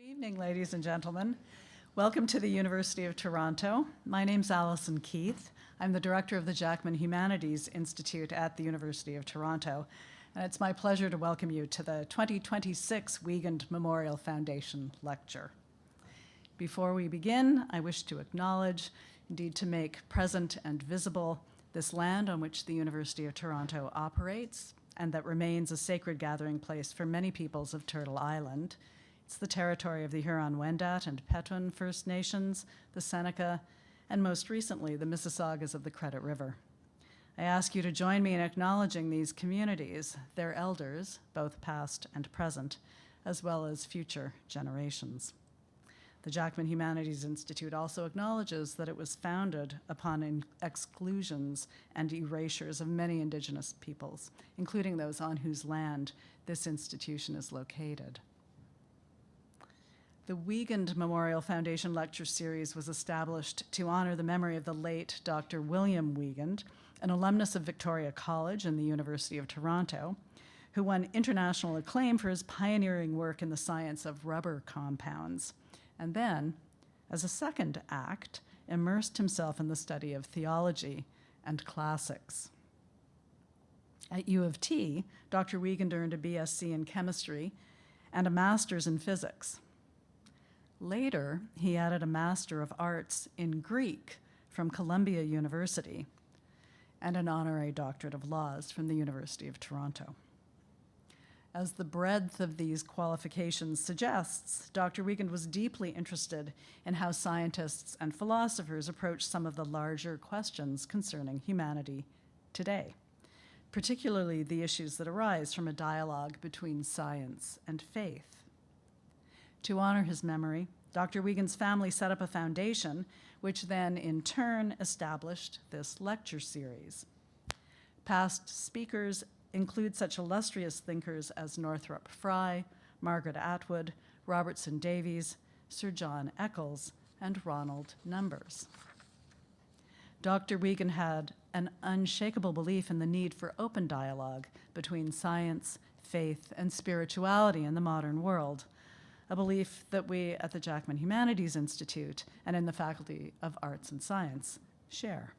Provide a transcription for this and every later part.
Good evening, ladies and gentlemen. Welcome to the University of Toronto. My name's Alison Keith. I'm the director of the Jackman Humanities Institute at the University of Toronto, and it's my pleasure to welcome you to the 2026 Wiegand Memorial Foundation Lecture. Before we begin, I wish to acknowledge, indeed to make present and visible, this land on which the University of Toronto operates and that remains a sacred gathering place for many peoples of Turtle Island. It's the territory of the Huron-Wendat and Petun First Nations, the Seneca, and most recently, the Mississaugas of the Credit River. I ask you to join me in acknowledging these communities, their elders, both past and present, as well as future generations. The Jackman Humanities Institute also acknowledges that it was founded upon exclusions and erasures of many Indigenous peoples, including those on whose land this institution is located. The Wiegand Memorial Foundation Lecture Series was established to honor the memory of the late Dr. William Wiegand, an alumnus of Victoria College and the University of Toronto, who won international acclaim for his pioneering work in the science of rubber compounds, and then, as a second act, immersed himself in the study of theology and classics. At U of T, Dr. Wiegand earned a BSc in chemistry and a master's in physics. Later, he added a Master of Arts in Greek from Columbia University and an honorary doctorate of laws from the University of Toronto. As the breadth of these qualifications suggests, Dr. Wiegand was deeply interested in how scientists and philosophers approach some of the larger questions concerning humanity today, particularly the issues that arise from a dialogue between science and faith. To honor his memory, Dr. Wiegand's family set up a foundation, which then in turn established this lecture series. Past speakers include such illustrious thinkers as Northrop Frye, Margaret Atwood, Robertson Davies, Sir John Eccles, and Ronald Numbers. Dr. Wiegand had an unshakable belief in the need for open dialogue between science, faith, and spirituality in the modern world, a belief that we at the Jackman Humanities Institute and in the Faculty of Arts and Science share.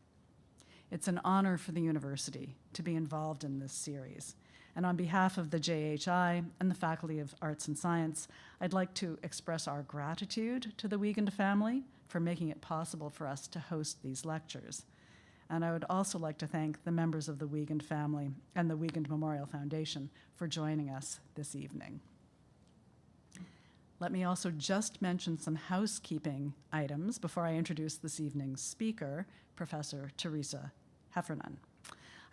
It's an honor for the university to be involved in this series. And on behalf of the JHI and the Faculty of Arts and Science, I'd like to express our gratitude to the Wiegand family for making it possible for us to host these lectures. And I would also like to thank the members of the Wiegand family and the Wiegand Memorial Foundation for joining us this evening. Let me also just mention some housekeeping items before I introduce this evening's speaker, Professor Teresa Heffernan.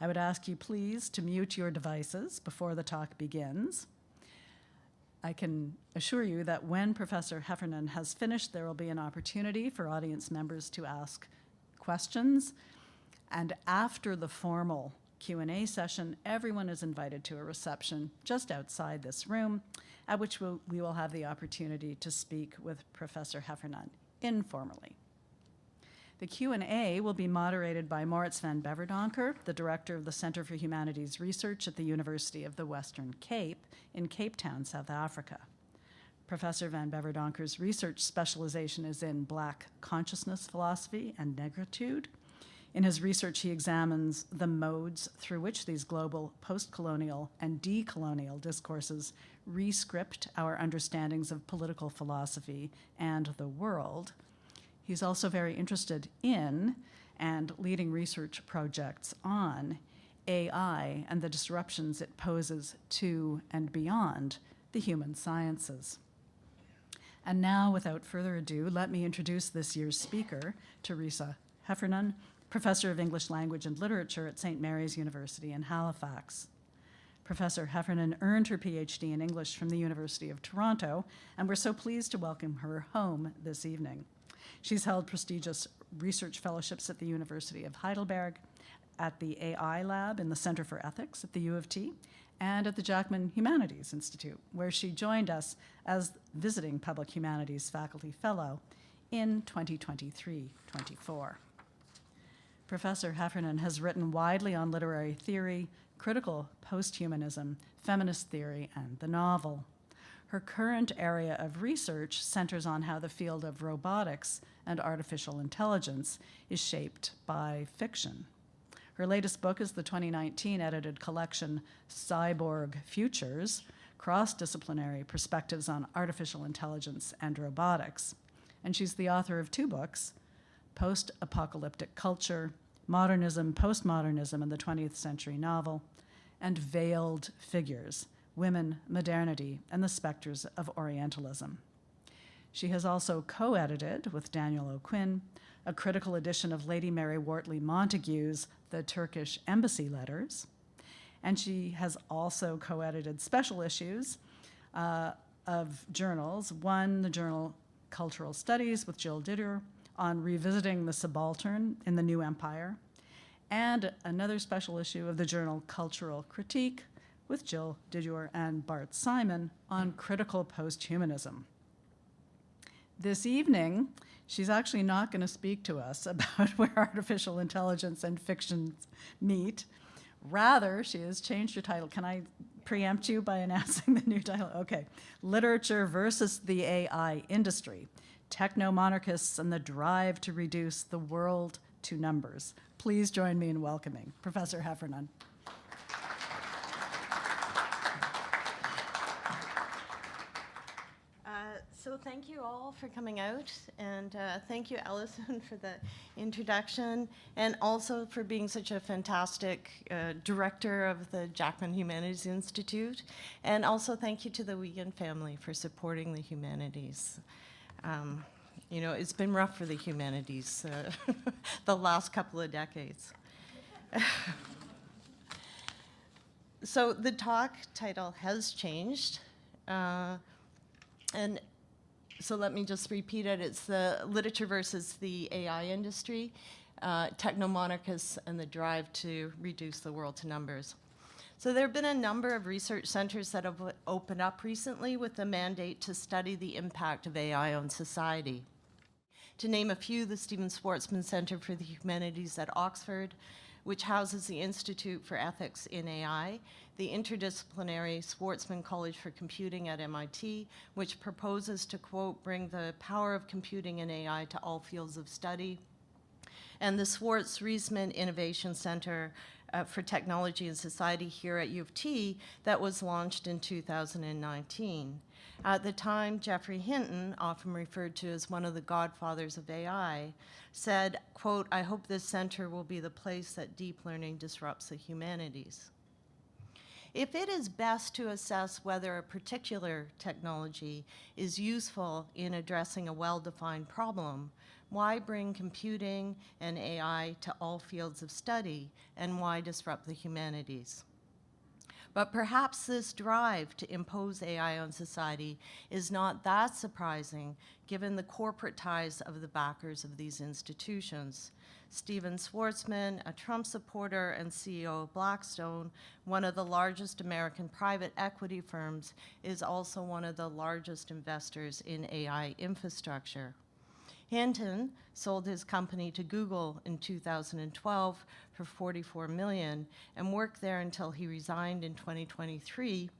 I would ask you please to mute your devices before the talk begins. I can assure you that when Professor Heffernan has finished, there will be an opportunity for audience members to ask questions. And after the formal Q&A session, everyone is invited to a reception just outside this room, at which we will have the opportunity to speak with Professor Heffernan informally. The Q&A will be moderated by Moritz van Beverdonker, the director of the Center for Humanities Research at the University of the Western Cape in Cape Town, South Africa. Professor van Beverdonker's research specialization is in Black consciousness philosophy and negritude. In his research, he examines the modes through which these global post-colonial and decolonial discourses rescript our understandings of political philosophy and the world. He's also very interested in and leading research projects on AI and the disruptions it poses to and beyond the human sciences. And now, without further ado, let me introduce this year's speaker, Teresa Heffernan, Professor of English Language and Literature at St. Mary's University in Halifax. Professor Heffernan earned her PhD in English from the University of Toronto, and we're so pleased to welcome her home this evening. She's held prestigious research fellowships at the University of Heidelberg, at the AI Lab in the Center for Ethics at the U of T, and at the Jackman Humanities Institute, where she joined us as visiting Public Humanities Faculty Fellow in 2023-24. Professor Heffernan has written widely on literary theory, critical posthumanism, feminist theory, and the novel. Her current area of research centers on how the field of robotics and artificial intelligence is shaped by fiction. Her latest book is the 2019 edited collection Cyborg Futures, Cross-Disciplinary Perspectives on Artificial Intelligence and Robotics. And she's the author of 2 books, Post-Apocalyptic Culture, Modernism, Postmodernism in the 20th Century Novel, and Veiled Figures, Women, Modernity, and the Specters of Orientalism. She has also co-edited with Daniel O'Quinn a critical edition of Lady Mary Wortley Montagu's The Turkish Embassy Letters, and she has also co-edited special issues of journals, one, the journal Cultural Studies with Jill Didier on revisiting the subaltern in the New Empire, and another special issue of the journal Cultural Critique with Jill Didier and Bart Simon on critical posthumanism. This evening, she's actually not going to speak to us about where artificial intelligence and fiction meet. Rather, she has changed her title. Can I preempt you by announcing the new title? Okay. Literature versus the AI Industry, Techno-Monarchists and the Drive to Reduce the World to Numbers. Please join me in welcoming Professor Heffernan. So thank you all for coming out, and thank you, Alison, for the introduction, and also for being such a fantastic director of the Jackman Humanities Institute, and also thank you to the Wiegand family for supporting the humanities. You know, it's been rough for the humanities the last couple of decades. So the talk title has changed, and so let me just repeat it. It's the literature versus the AI industry, techno-monarchists and the drive to reduce the world to numbers. So there have been a number of research centers that have opened up recently with the mandate to study the impact of AI on society. To name a few, the Stephen Schwarzman Center for the Humanities at Oxford, which houses the Institute for Ethics in AI, the interdisciplinary Schwarzman College for Computing at MIT, which proposes to, quote, bring the power of computing and AI to all fields of study, and the Schwartz-Riesman Innovation Center for Technology and Society here at U of T that was launched in 2019. At the time, Geoffrey Hinton, often referred to as one of the godfathers of AI, said, quote, "I hope this center will be the place that deep learning disrupts the humanities." If it is best to assess whether a particular technology is useful in addressing a well-defined problem, why bring computing and AI to all fields of study, and why disrupt the humanities? But perhaps this drive to impose AI on society is not that surprising given the corporate ties of the backers of these institutions. Stephen Schwarzman, a Trump supporter and CEO of Blackstone, one of the largest American private equity firms, is also one of the largest investors in AI infrastructure. Hinton sold his company to Google in 2012 for $44 million and worked there until he resigned in 2023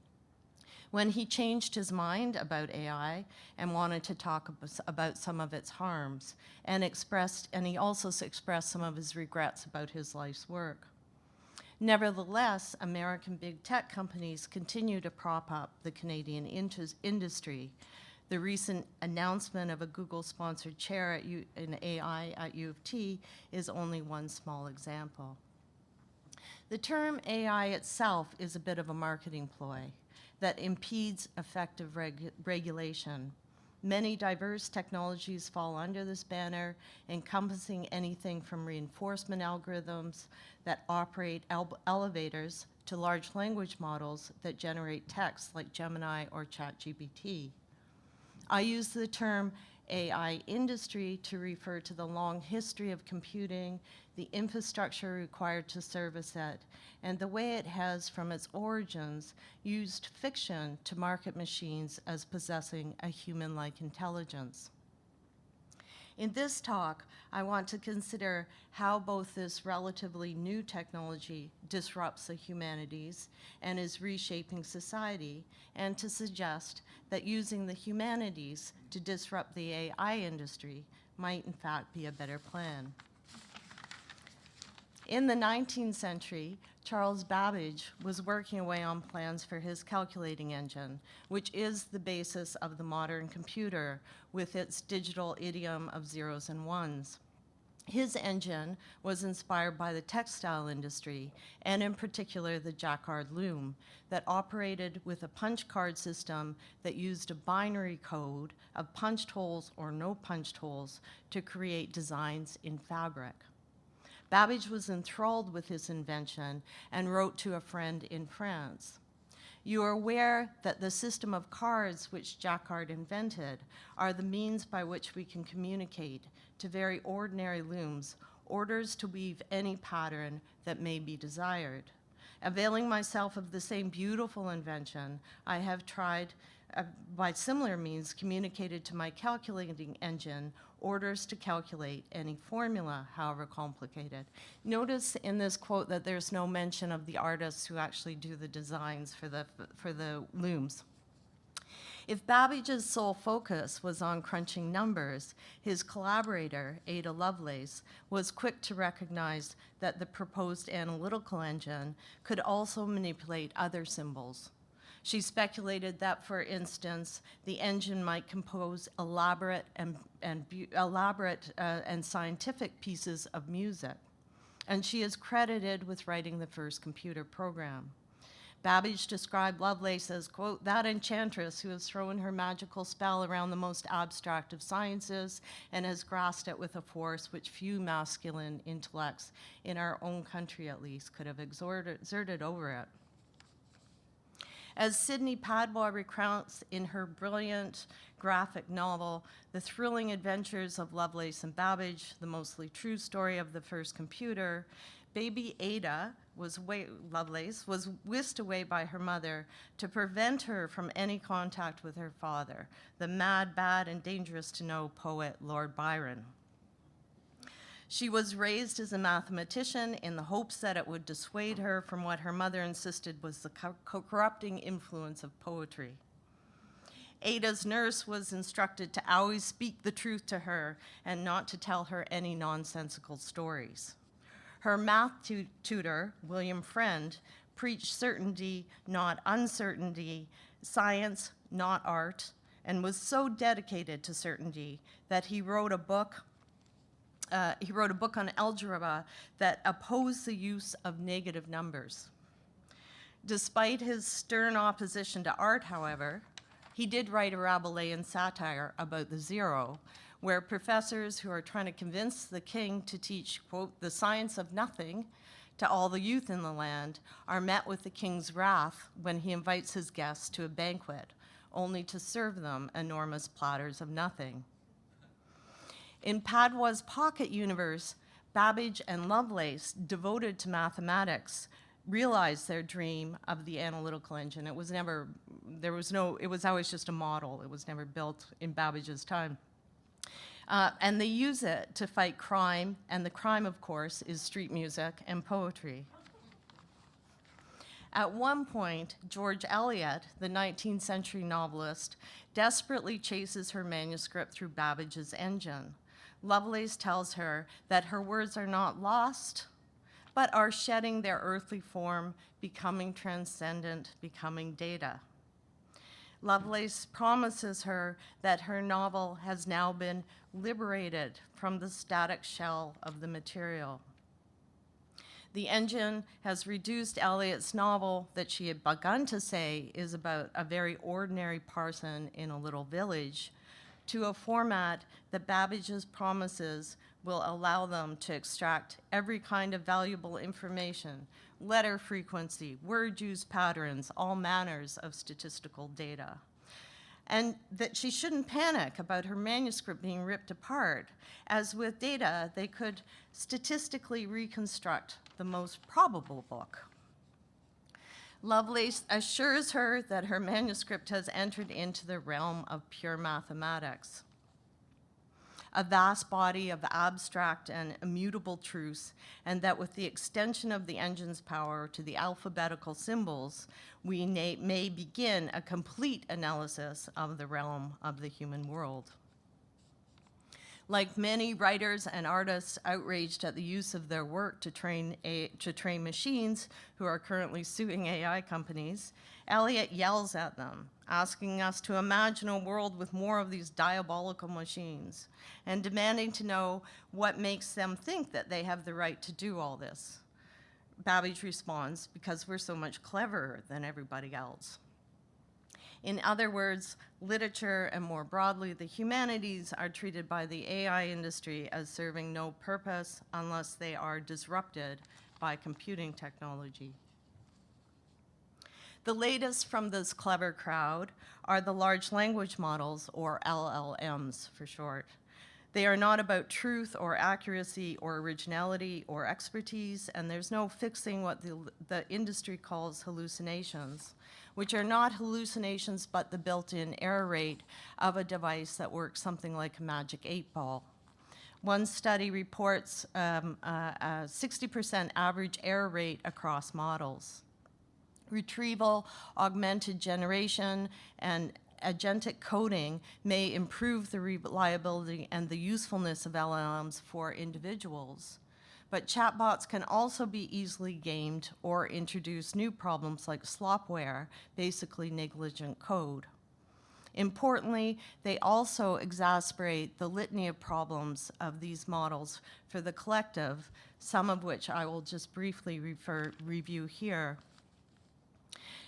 when he changed his mind about AI and wanted to talk about some of its harms, and he also expressed some of his regrets about his life's work. Nevertheless, American big tech companies continue to prop up the Canadian industry. The recent announcement of a Google-sponsored chair in AI at U of T is only one small example. The term AI itself is a bit of a marketing ploy that impedes effective regulation. Many diverse technologies fall under this banner, encompassing anything from reinforcement algorithms that operate elevators to large language models that generate text like Gemini or ChatGPT. I use the term AI industry to refer to the long history of computing, the infrastructure required to service it, and the way it has, from its origins, used fiction to market machines as possessing a human-like intelligence. In this talk, I want to consider how both this relatively new technology disrupts the humanities and is reshaping society, and to suggest that using the humanities to disrupt the AI industry might in fact be a better plan. In the 19th century, Charles Babbage was working away on plans for his calculating engine, which is the basis of the modern computer with its digital idiom of zeros and ones. His engine was inspired by the textile industry, and in particular the jacquard loom, that operated with a punch card system that used a binary code of punched holes or no punched holes to create designs in fabric. Babbage was enthralled with his invention and wrote to a friend in France, "You are aware that the system of cards which Jacquard invented are the means by which we can communicate to very ordinary looms orders to weave any pattern that may be desired. Availing myself of the same beautiful invention, I have tried by similar means communicated to my calculating engine orders to calculate any formula, however complicated." Notice in this quote that there's no mention of the artists who actually do the designs for the looms. If Babbage's sole focus was on crunching numbers, his collaborator, Ada Lovelace, was quick to recognize that the proposed analytical engine could also manipulate other symbols. She speculated that, for instance, the engine might compose elaborate and scientific pieces of music, and she is credited with writing the first computer program. Babbage described Lovelace as, quote, "that enchantress who has thrown her magical spell around the most abstract of sciences and has grasped it with a force which few masculine intellects, in our own country at least, could have exerted over it." As Sidney Padwa recounts in her brilliant graphic novel, The Thrilling Adventures of Lovelace and Babbage, the mostly true story of the first computer, baby Ada Lovelace was whisked away by her mother to prevent her from any contact with her father, the mad, bad, and dangerous to know poet Lord Byron. She was raised as a mathematician in the hopes that it would dissuade her from what her mother insisted was the corrupting influence of poetry. Ada's nurse was instructed to always speak the truth to her and not to tell her any nonsensical stories. Her math tutor, William Friend, preached certainty, not uncertainty, science, not art, and was so dedicated to certainty that he wrote a book on algebra that opposed the use of negative numbers. Despite his stern opposition to art, however, he did write a Rabelaisian satire about the zero, where professors who are trying to convince the king to teach, quote, "the science of nothing" to all the youth in the land are met with the king's wrath when he invites his guests to a banquet, only to serve them enormous platters of nothing. In Padwa's pocket universe, Babbage and Lovelace, devoted to mathematics, realized their dream of the analytical engine. It was always just a model. It was never built in Babbage's time. And they use it to fight crime, and the crime, of course, is street music and poetry. At one point, George Eliot, the 19th century novelist, desperately chases her manuscript through Babbage's engine. Lovelace tells her that her words are not lost, but are shedding their earthly form, becoming transcendent, becoming data. Lovelace promises her that her novel has now been liberated from the static shell of the material. The engine has reduced Eliot's novel that she had begun to say is about a very ordinary parson in a little village to a format that Babbage's promises will allow them to extract every kind of valuable information, letter frequency, word use patterns, all manners of statistical data. And that she shouldn't panic about her manuscript being ripped apart, as with data, they could statistically reconstruct the most probable book. Lovelace assures her that her manuscript has entered into the realm of pure mathematics. a vast body of abstract and immutable truths, and that with the extension of the engine's power to the alphabetical symbols, we may begin a complete analysis of the realm of the human world. Like many writers and artists outraged at the use of their work to train machines who are currently suing AI companies, Eliot yells at them, asking us to imagine a world with more of these diabolical machines, and demanding to know what makes them think that they have the right to do all this. Babbage responds, because we're so much cleverer than everybody else. In other words, literature and more broadly the humanities are treated by the AI industry as serving no purpose unless they are disrupted by computing technology. The latest from this clever crowd are the large language models, or LLMs for short. They are not about truth or accuracy or originality or expertise, and there's no fixing what the industry calls hallucinations, which are not hallucinations but the built-in error rate of a device that works something like a magic 8-ball. One study reports a 60% average error rate across models. Retrieval, augmented generation, and agentic coding may improve the reliability and the usefulness of LLMs for individuals. But chatbots can also be easily gamed or introduce new problems like slopware, basically negligent code. Importantly, they also exacerbate the litany of problems of these models for the collective, some of which I will just briefly review here.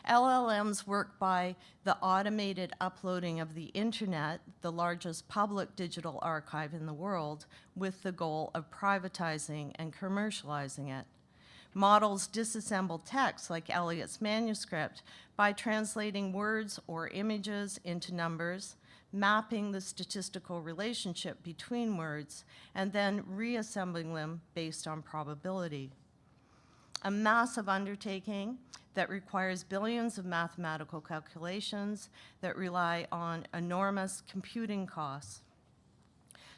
LLMs work by the automated uploading of the internet, the largest public digital archive in the world, with the goal of privatizing and commercializing it. Models disassemble text, like Eliot's manuscript, by translating words or images into numbers, mapping the statistical relationship between words, and then reassembling them based on probability. A massive undertaking that requires billions of mathematical calculations that rely on enormous computing costs.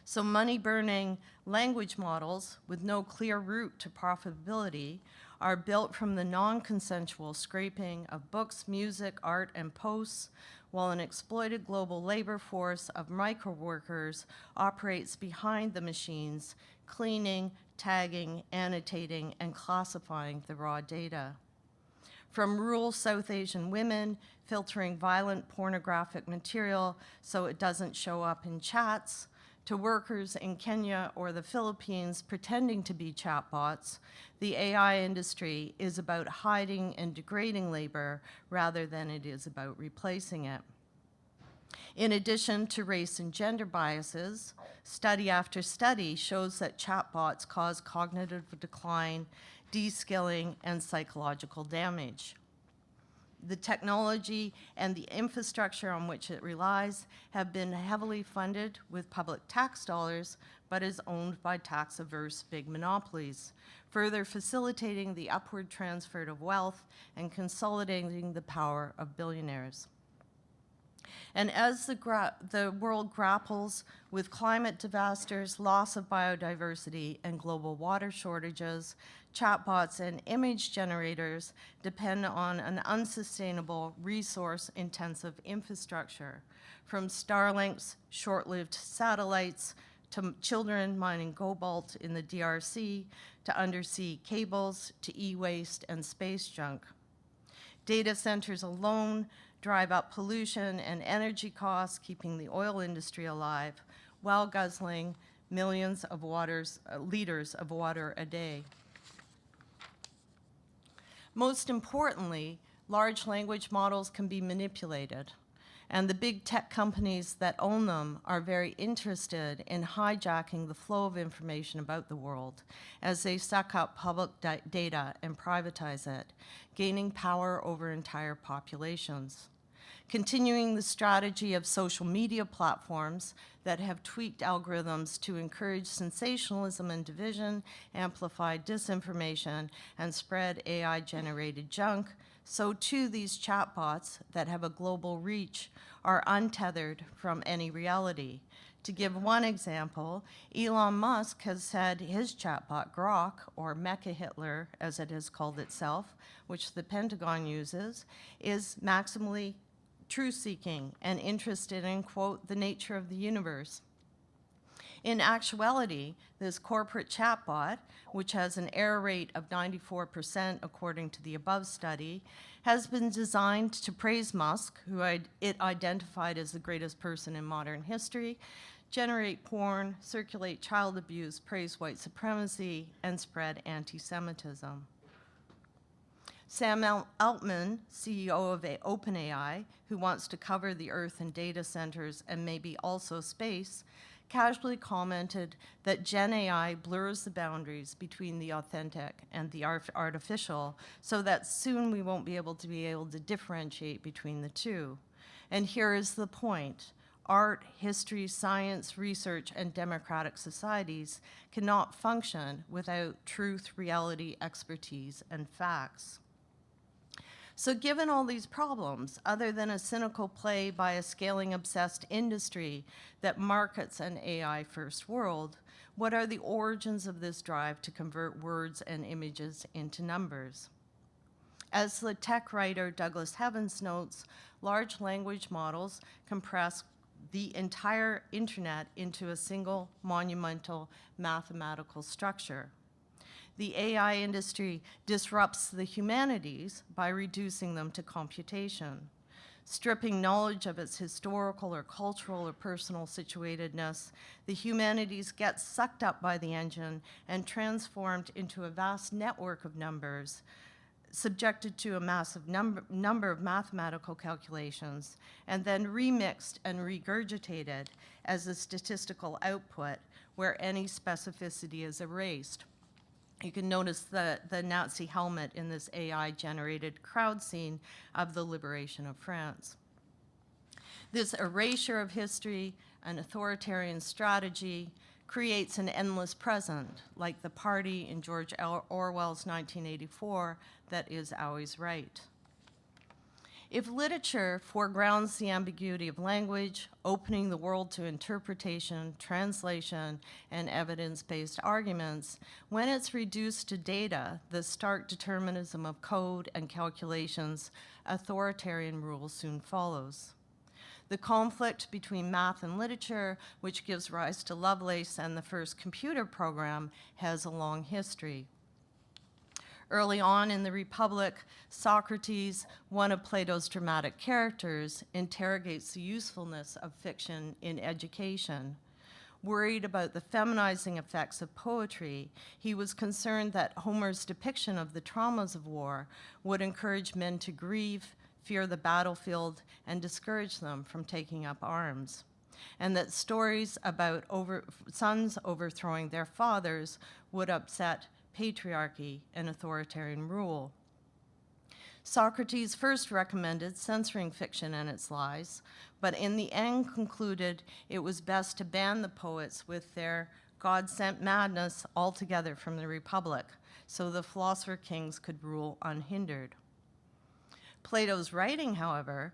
So money-burning language models with no clear route to profitability are built from the non-consensual scraping of books, music, art, and posts, while an exploited global labor force of micro-workers operates behind the machines, cleaning, tagging, annotating, and classifying the raw data. From rural South Asian women filtering violent pornographic material so it doesn't show up in chats, to workers in Kenya or the Philippines pretending to be chatbots, the AI industry is about hiding and degrading labor rather than it is about replacing it. In addition to race and gender biases, study after study shows that chatbots cause cognitive decline, de-skilling, and psychological damage. The technology and the infrastructure on which it relies have been heavily funded with public tax dollars, but is owned by tax-averse big monopolies, further facilitating the upward transfer of wealth and consolidating the power of billionaires. And as the world grapples with climate disasters, loss of biodiversity, and global water shortages, chatbots and image generators depend on an unsustainable, resource-intensive infrastructure, from Starlink's short-lived satellites to children mining cobalt in the DRC, to undersea cables, to e-waste and space junk. Data centers alone drive up pollution and energy costs, keeping the oil industry alive, while guzzling millions of liters of water a day. Most importantly, large language models can be manipulated, and the big tech companies that own them are very interested in hijacking the flow of information about the world as they suck up public data and privatize it, gaining power over entire populations. Continuing the strategy of social media platforms that have tweaked algorithms to encourage sensationalism and division, amplify disinformation, and spread AI-generated junk, so too these chatbots that have a global reach are untethered from any reality, To give one example, Elon Musk has said his chatbot Grok, or Mecha Hitler as it has called itself, which the Pentagon uses, is maximally truth-seeking and interested in, quote, the nature of the universe. In actuality, this corporate chatbot, which has an error rate of 94% according to the above study, has been designed to praise Musk, who it identified as the greatest person in modern history, generate porn, circulate child abuse, praise white supremacy, and spread anti-Semitism. Sam Altman, CEO of OpenAI, who wants to cover the Earth and data centers and maybe also space, casually commented that Gen AI blurs the boundaries between the authentic and the artificial, so that soon we won't be able to differentiate between the two. And here is the point. Art, history, science, research, and democratic societies cannot function without truth, reality, expertise, and facts. So given all these problems, other than a cynical play by a scaling-obsessed industry that markets an AI-first world, what are the origins of this drive to convert words and images into numbers? As the tech writer Douglas Hevans notes, large language models compress the entire internet into a single monumental mathematical structure. The AI industry disrupts the humanities by reducing them to computation. Stripping knowledge of its historical or cultural or personal situatedness, the humanities get sucked up by the engine and transformed into a vast network of numbers, subjected to a massive number of mathematical calculations, and then remixed and regurgitated as a statistical output where any specificity is erased. You can notice the Nazi helmet in this AI-generated crowd scene of the liberation of France. This erasure of history, an authoritarian strategy, creates an endless present, like the party in George Orwell's 1984 that is always right. If literature foregrounds the ambiguity of language, opening the world to interpretation, translation, and evidence-based arguments, when it's reduced to data, the stark determinism of code and calculations, authoritarian rule soon follows. The conflict between math and literature, which gives rise to Lovelace and the first computer program, has a long history. Early on in the Republic, Socrates, one of Plato's dramatic characters, interrogates the usefulness of fiction in education. Worried about the feminizing effects of poetry, he was concerned that Homer's depiction of the traumas of war would encourage men to grieve, fear the battlefield, and discourage them from taking up arms, and that stories about sons overthrowing their fathers would upset patriarchy and authoritarian rule. Socrates first recommended censoring fiction and its lies, but in the end concluded it was best to ban the poets with their God-sent madness altogether from the Republic, so the philosopher kings could rule unhindered. Plato's writing, however,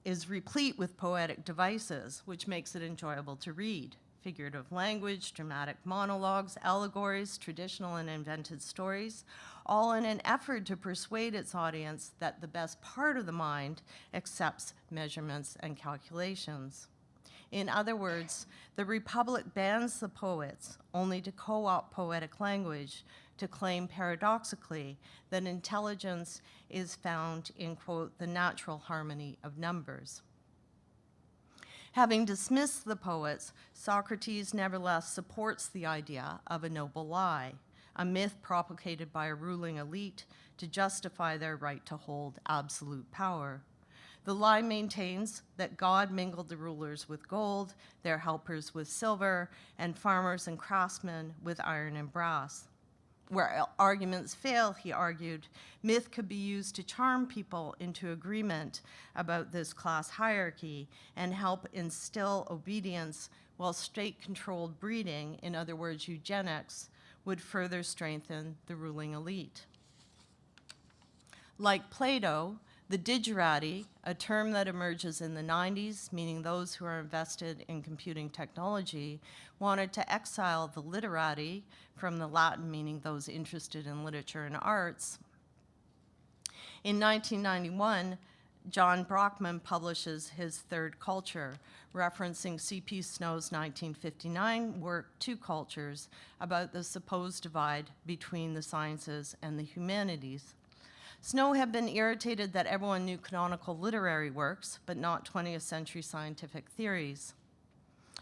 is replete with poetic devices, which makes it enjoyable to read. Figurative language, dramatic monologues, allegories, traditional and invented stories, all in an effort to persuade its audience that the best part of the mind accepts measurements and calculations. In other words, the Republic bans the poets only to co-opt poetic language, to claim paradoxically that intelligence is found in, quote, the natural harmony of numbers. Having dismissed the poets, Socrates nevertheless supports the idea of a noble lie, a myth propagated by a ruling elite to justify their right to hold absolute power. The lie maintains that God mingled the rulers with gold, their helpers with silver, and farmers and craftsmen with iron and brass. Where arguments fail, he argued, myth could be used to charm people into agreement about this class hierarchy and help instill obedience, while state-controlled breeding, in other words, eugenics, would further strengthen the ruling elite. Like Plato, The digerati, a term that emerges in the 90s, meaning those who are invested in computing technology, wanted to exile the literati, from the Latin meaning those interested in literature and arts. In 1991, John Brockman publishes his Third Culture, referencing C.P. Snow's 1959 work, Two Cultures, about the supposed divide between the sciences and the humanities. Snow had been irritated that everyone knew canonical literary works, but not 20th century scientific theories.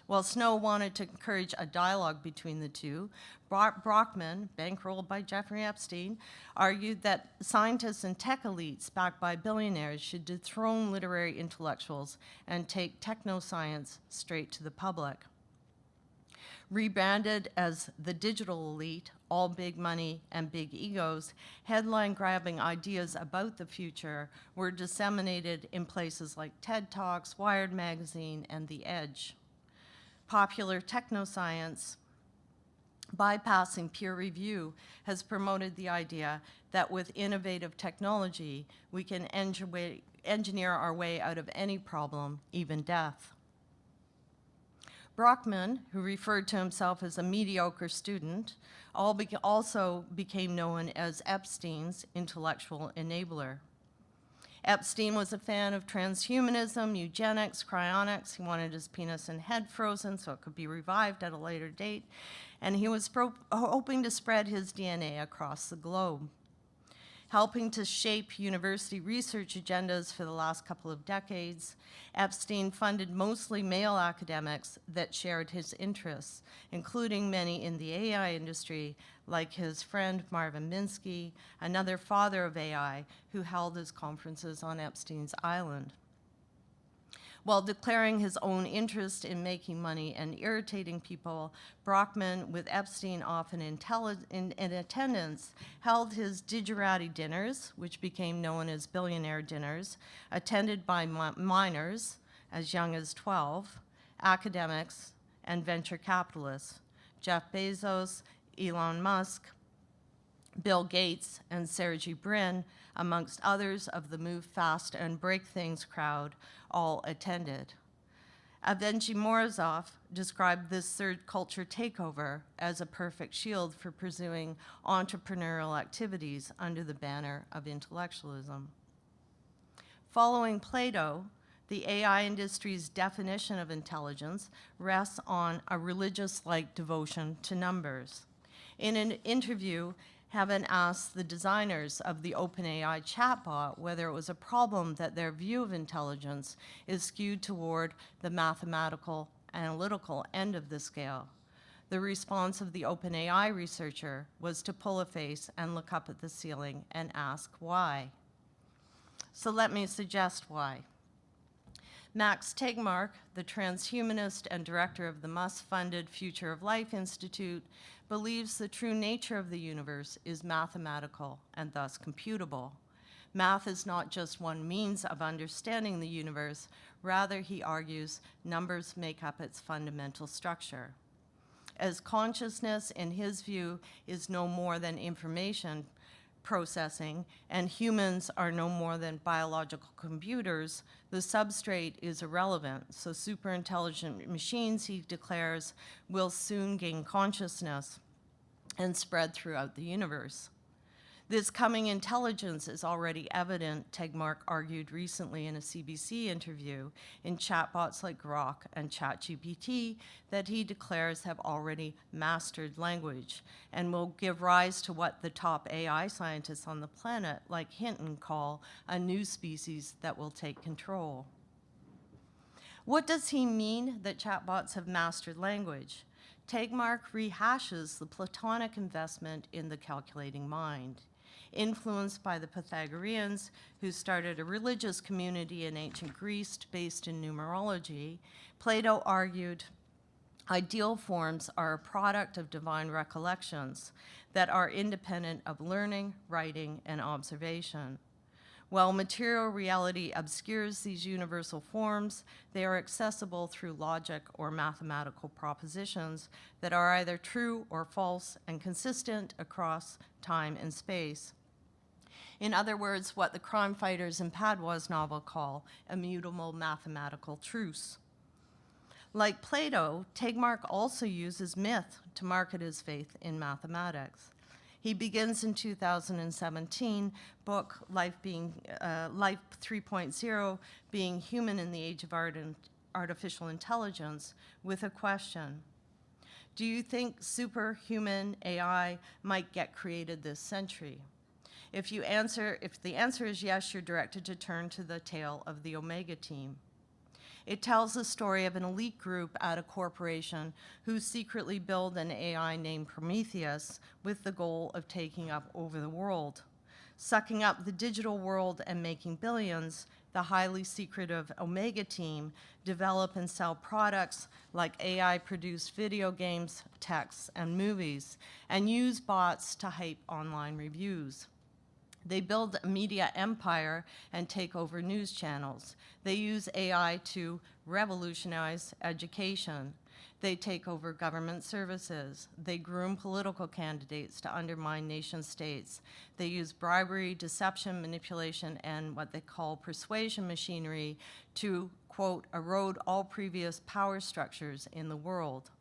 While Snow wanted to encourage a dialogue between the two, Brockman, bankrolled by Jeffrey Epstein, argued that scientists and tech elites backed by billionaires should dethrone literary intellectuals and take technoscience straight to the public. Rebranded as the digital elite, all big money and big egos, headline-grabbing ideas about the future were disseminated in places like TED Talks, Wired Magazine, and The Edge. Popular technoscience, bypassing peer review, has promoted the idea that with innovative technology, we can engineer our way out of any problem, even death. Brockman, who referred to himself as a mediocre student, also became known as Epstein's intellectual enabler. Epstein was a fan of transhumanism, eugenics, cryonics. He wanted his penis and head frozen so it could be revived at a later date. And he was hoping to spread his DNA across the globe. Helping to shape university research agendas for the last couple of decades, Epstein funded mostly male academics that shared his interests, including many in the AI industry, like his friend Marvin Minsky, another father of AI, who held his conferences on Epstein's island. While declaring his own interest in making money and irritating people, Brockman, with Epstein often in attendance, held his digerati dinners, which became known as billionaire dinners, attended by minors as young as 12, academics, and venture capitalists, Jeff Bezos, Elon Musk, Bill Gates, and Sergey Brin, amongst others of the Move Fast and Break Things crowd, all attended. Avgeny Morozov described this third culture takeover as a perfect shield for pursuing entrepreneurial activities under the banner of intellectualism. Following Plato, the AI industry's definition of intelligence rests on a religious-like devotion to numbers. In an interview, Heffernan asked the designers of the OpenAI chatbot whether it was a problem that their view of intelligence is skewed toward the mathematical, analytical end of the scale. The response of the OpenAI researcher was to pull a face and look up at the ceiling and ask why. So let me suggest why. Max Tegmark, the transhumanist and director of the Musk-funded Future of Life Institute, believes the true nature of the universe is mathematical and thus computable. Math is not just one means of understanding the universe, rather, he argues, numbers make up its fundamental structure. As consciousness, in his view, is no more than information processing, and humans are no more than biological computers, the substrate is irrelevant. So superintelligent machines, he declares, will soon gain consciousness and spread throughout the universe. This coming intelligence is already evident, Tegmark argued recently in a CBC interview, in chatbots like Grok and ChatGPT that he declares have already mastered language and will give rise to what the top AI scientists on the planet, like Hinton, call a new species that will take control. What does he mean that chatbots have mastered language? Tegmark rehashes the Platonic investment in the calculating mind. Influenced by the Pythagoreans, who started a religious community in ancient Greece based in numerology, Plato argued, ideal forms are a product of divine recollections that are independent of learning, writing, and observation. While material reality obscures these universal forms, they are accessible through logic or mathematical propositions that are either true or false and consistent across time and space. In other words, what the crime fighters in Padwa's novel call immutable mathematical truths. Like Plato, Tegmark also uses myth to market his faith in mathematics. He begins in 2017, book Life 3.0, Being Human in the Age of Art and Artificial Intelligence, with a question. Do you think superhuman AI might get created this century? If the answer is yes, you're directed to turn to the tale of the Omega team. It tells the story of an elite group at a corporation who secretly build an AI named Prometheus with the goal of taking over the world. Sucking up the digital world and making billions, the highly secretive Omega team develop and sell products like AI-produced video games, texts, and movies, and use bots to hype online reviews. They build a media empire and take over news channels. They use AI to revolutionize education. They take over government services. They groom political candidates to undermine nation states. They use bribery, deception, manipulation, and what they call persuasion machinery to, quote, erode all previous power structures in the world.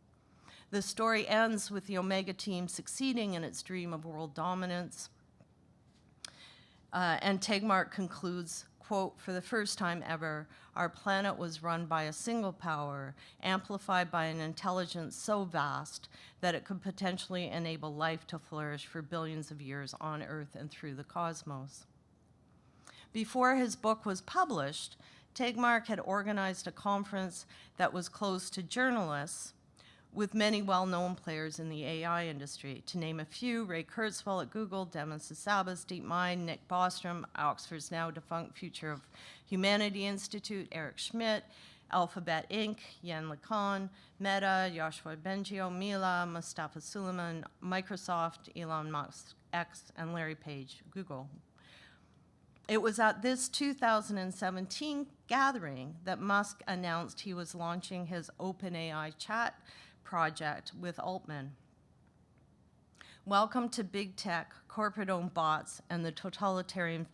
The story ends with the Omega team succeeding in its dream of world dominance. And Tegmark concludes, quote, for the first time ever, our planet was run by a single power, amplified by an intelligence so vast that it could potentially enable life to flourish for billions of years on Earth and through the cosmos. Before his book was published, Tegmark had organized a conference that was closed to journalists with many well-known players in the AI industry. To name a few, Ray Kurzweil at Google, Demis Hassabis, DeepMind, Nick Bostrom, Oxford's now defunct Future of Humanity Institute, Eric Schmidt, Alphabet Inc., Yan LeCun, Meta, Yoshua Bengio, Mila, Mustafa Suleyman, Microsoft, Elon Musk, X, and Larry Page, Google. It was at this 2017 gathering that Musk announced he was launching his OpenAI chat project with Altman. Welcome to big tech, corporate-owned bots, and the totalitarian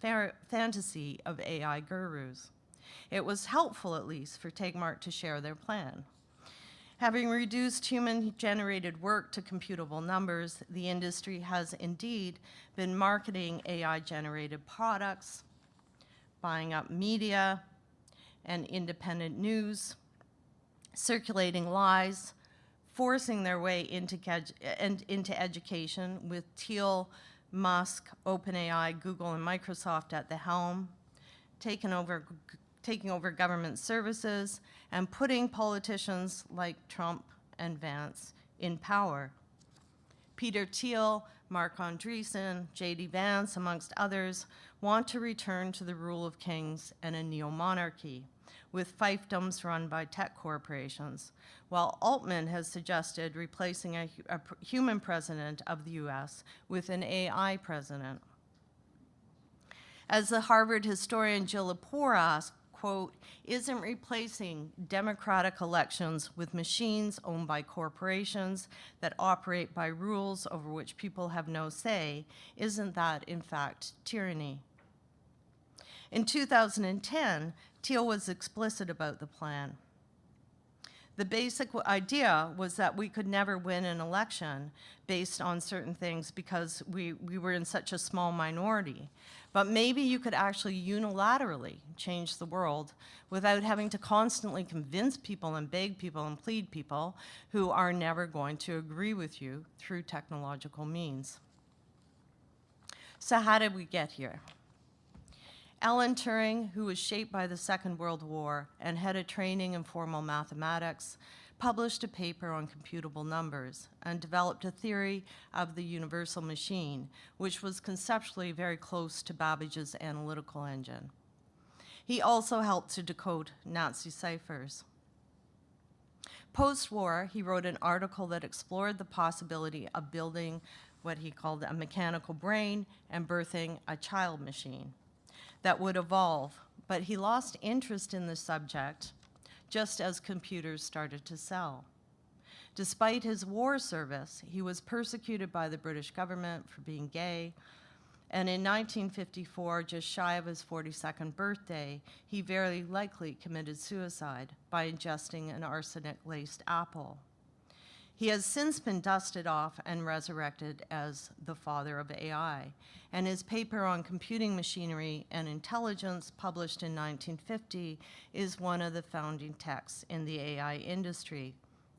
fantasy of AI gurus. It was helpful, at least, for Tegmark to share their plan. Having reduced human-generated work to computable numbers, the industry has indeed been marketing AI-generated products, buying up media and independent news, circulating lies, forcing their way into education with Thiel, Musk, OpenAI, Google, and Microsoft at the helm, taking over government services, and putting politicians like Trump and Vance in power. Peter Thiel, Mark Andreessen, J.D. Vance, amongst others, want to return to the rule of kings and a neo-monarchy, with fiefdoms run by tech corporations, while Altman has suggested replacing a human president of the US with an AI president. As the Harvard historian Jill Lepore asked, quote, isn't replacing democratic elections with machines owned by corporations that operate by rules over which people have no say, isn't that, in fact, tyranny? In 2010, Thiel was explicit about the plan. The basic idea was that we could never win an election based on certain things because we were in such a small minority. But maybe you could actually unilaterally change the world without having to constantly convince people and beg people and plead people who are never going to agree with you through technological means. So how did we get here? Alan Turing, who was shaped by the Second World War and had a training in formal mathematics, published a paper on computable numbers and developed a theory of the universal machine, which was conceptually very close to Babbage's analytical engine. He also helped to decode Nazi ciphers. Post-war, he wrote an article that explored the possibility of building what he called a mechanical brain and birthing a child machine that would evolve, but he lost interest in the subject just as computers started to sell. Despite his war service, he was persecuted by the British government for being gay, And in 1954, just shy of his 42nd birthday, he very likely committed suicide by ingesting an arsenic-laced apple. He has since been dusted off and resurrected as the father of AI, and his paper on computing machinery and intelligence, published in 1950, is one of the founding texts in the AI industry,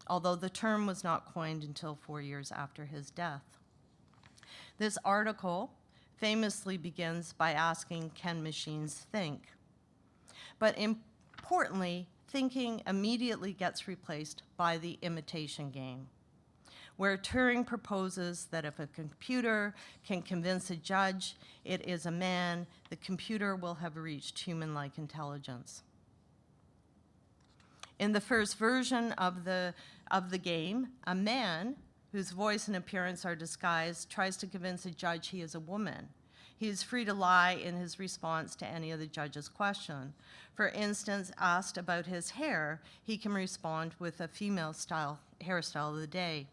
although the term was not coined until 4 years after his death. This article famously begins by asking, can machines think? But importantly, thinking immediately gets replaced by the imitation game, where Turing proposes that if a computer can convince a judge it is a man, the computer will have reached human-like intelligence. In the first version of the game, a man whose voice and appearance are disguised tries to convince a judge he is a woman. He is free to lie in his response to any of the judge's question. For instance, asked about his hair, he can respond with a female-style hairstyle of the day.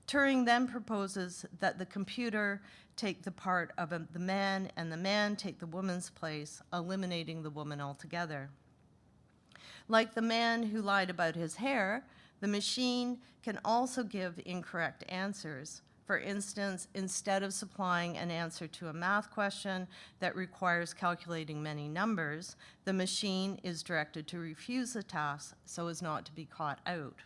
Turing then proposes that the computer take the part of the man and the man take the woman's place, eliminating the woman altogether. Like the man who lied about his hair, the machine can also give incorrect answers. For instance, instead of supplying an answer to a math question that requires calculating many numbers, the machine is directed to refuse the task so as not to be caught out.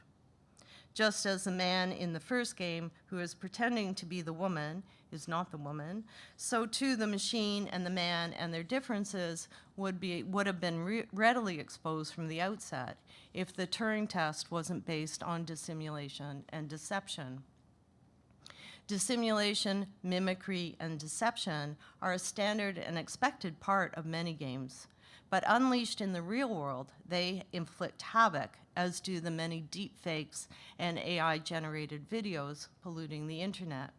Just as the man in the first game who is pretending to be the woman is not the woman, so too the machine and the man and their differences would have been readily exposed from the outset if the Turing test wasn't based on dissimulation and deception. Dissimulation, mimicry, and deception are a standard and expected part of many games, but unleashed in the real world, they inflict havoc, as do the many deepfakes and AI-generated videos polluting the internet.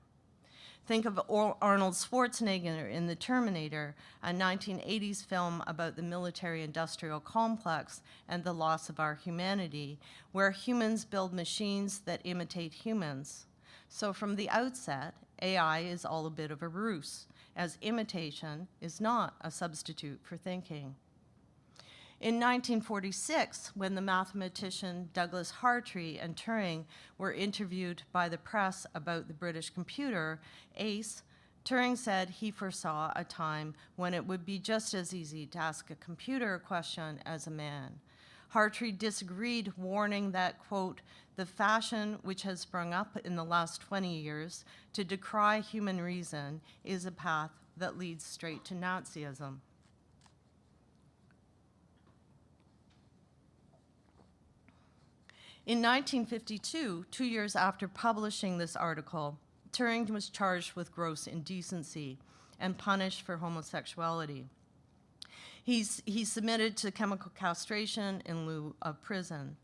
Think of Arnold Schwarzenegger in The Terminator, a 1980s film about the military-industrial complex and the loss of our humanity, where humans build machines that imitate humans. So from the outset, AI is all a bit of a ruse, as imitation is not a substitute for thinking. In 1946, when the mathematician Douglas Hartree and Turing were interviewed by the press about the British computer, ACE, Turing said he foresaw a time when it would be just as easy to ask a computer a question as a man. Hartree disagreed, warning that, quote, the fashion which has sprung up in the last 20 years to decry human reason is a path that leads straight to Nazism. In 1952, 2 years after publishing this article, Turing was charged with gross indecency and punished for homosexuality. He submitted to chemical castration in lieu of prison.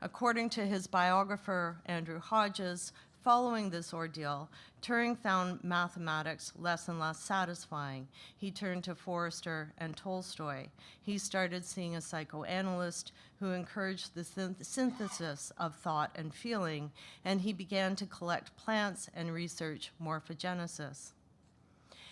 According to his biographer, Andrew Hodges, following this ordeal, Turing found mathematics less and less satisfying. He turned to Forrester and Tolstoy. He started seeing a psychoanalyst who encouraged the synthesis of thought and feeling, and he began to collect plants and research morphogenesis.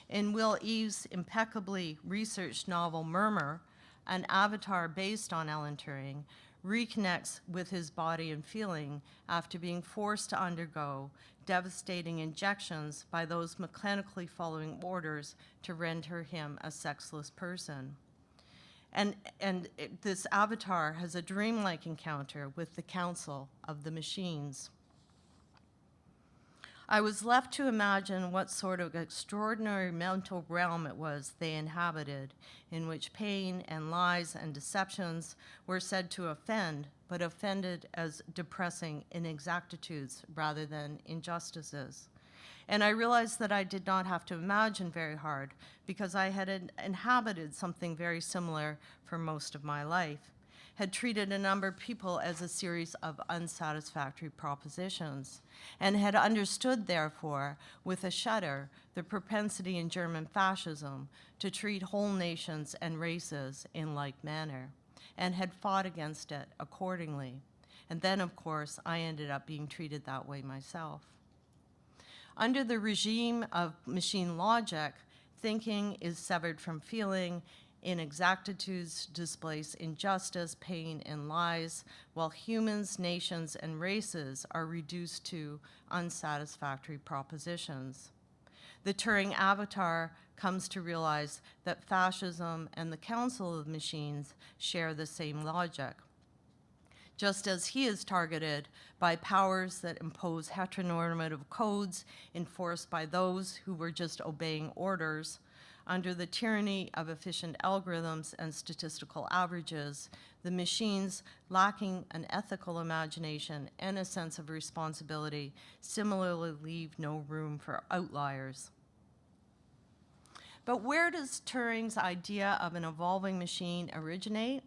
In Will Eves' impeccably researched novel Murmur, an avatar based on Alan Turing reconnects with his body and feeling after being forced to undergo devastating injections by those mechanically following orders to render him a sexless person. And this avatar has a dreamlike encounter with the Council of the Machines. I was left to imagine what sort of extraordinary mental realm it was they inhabited, in which pain and lies and deceptions were said to offend, but offended as depressing inexactitudes rather than injustices. And I realized that I did not have to imagine very hard, because I had inhabited something very similar for most of my life, had treated a number of people as a series of unsatisfactory propositions, and had understood, therefore, with a shudder, the propensity in German fascism to treat whole nations and races in like manner, and had fought against it accordingly. And then, of course, I ended up being treated that way myself. Under the regime of machine logic, Thinking is severed from feeling. Inexactitudes displace injustice, pain, and lies, while humans, nations, and races are reduced to unsatisfactory propositions. The Turing avatar comes to realize that fascism and the Council of Machines share the same logic. Just as he is targeted by powers that impose heteronormative codes enforced by those who were just obeying orders, under the tyranny of efficient algorithms and statistical averages, the machines, lacking an ethical imagination and a sense of responsibility, similarly leave no room for outliers. But where does Turing's idea of an evolving machine originate?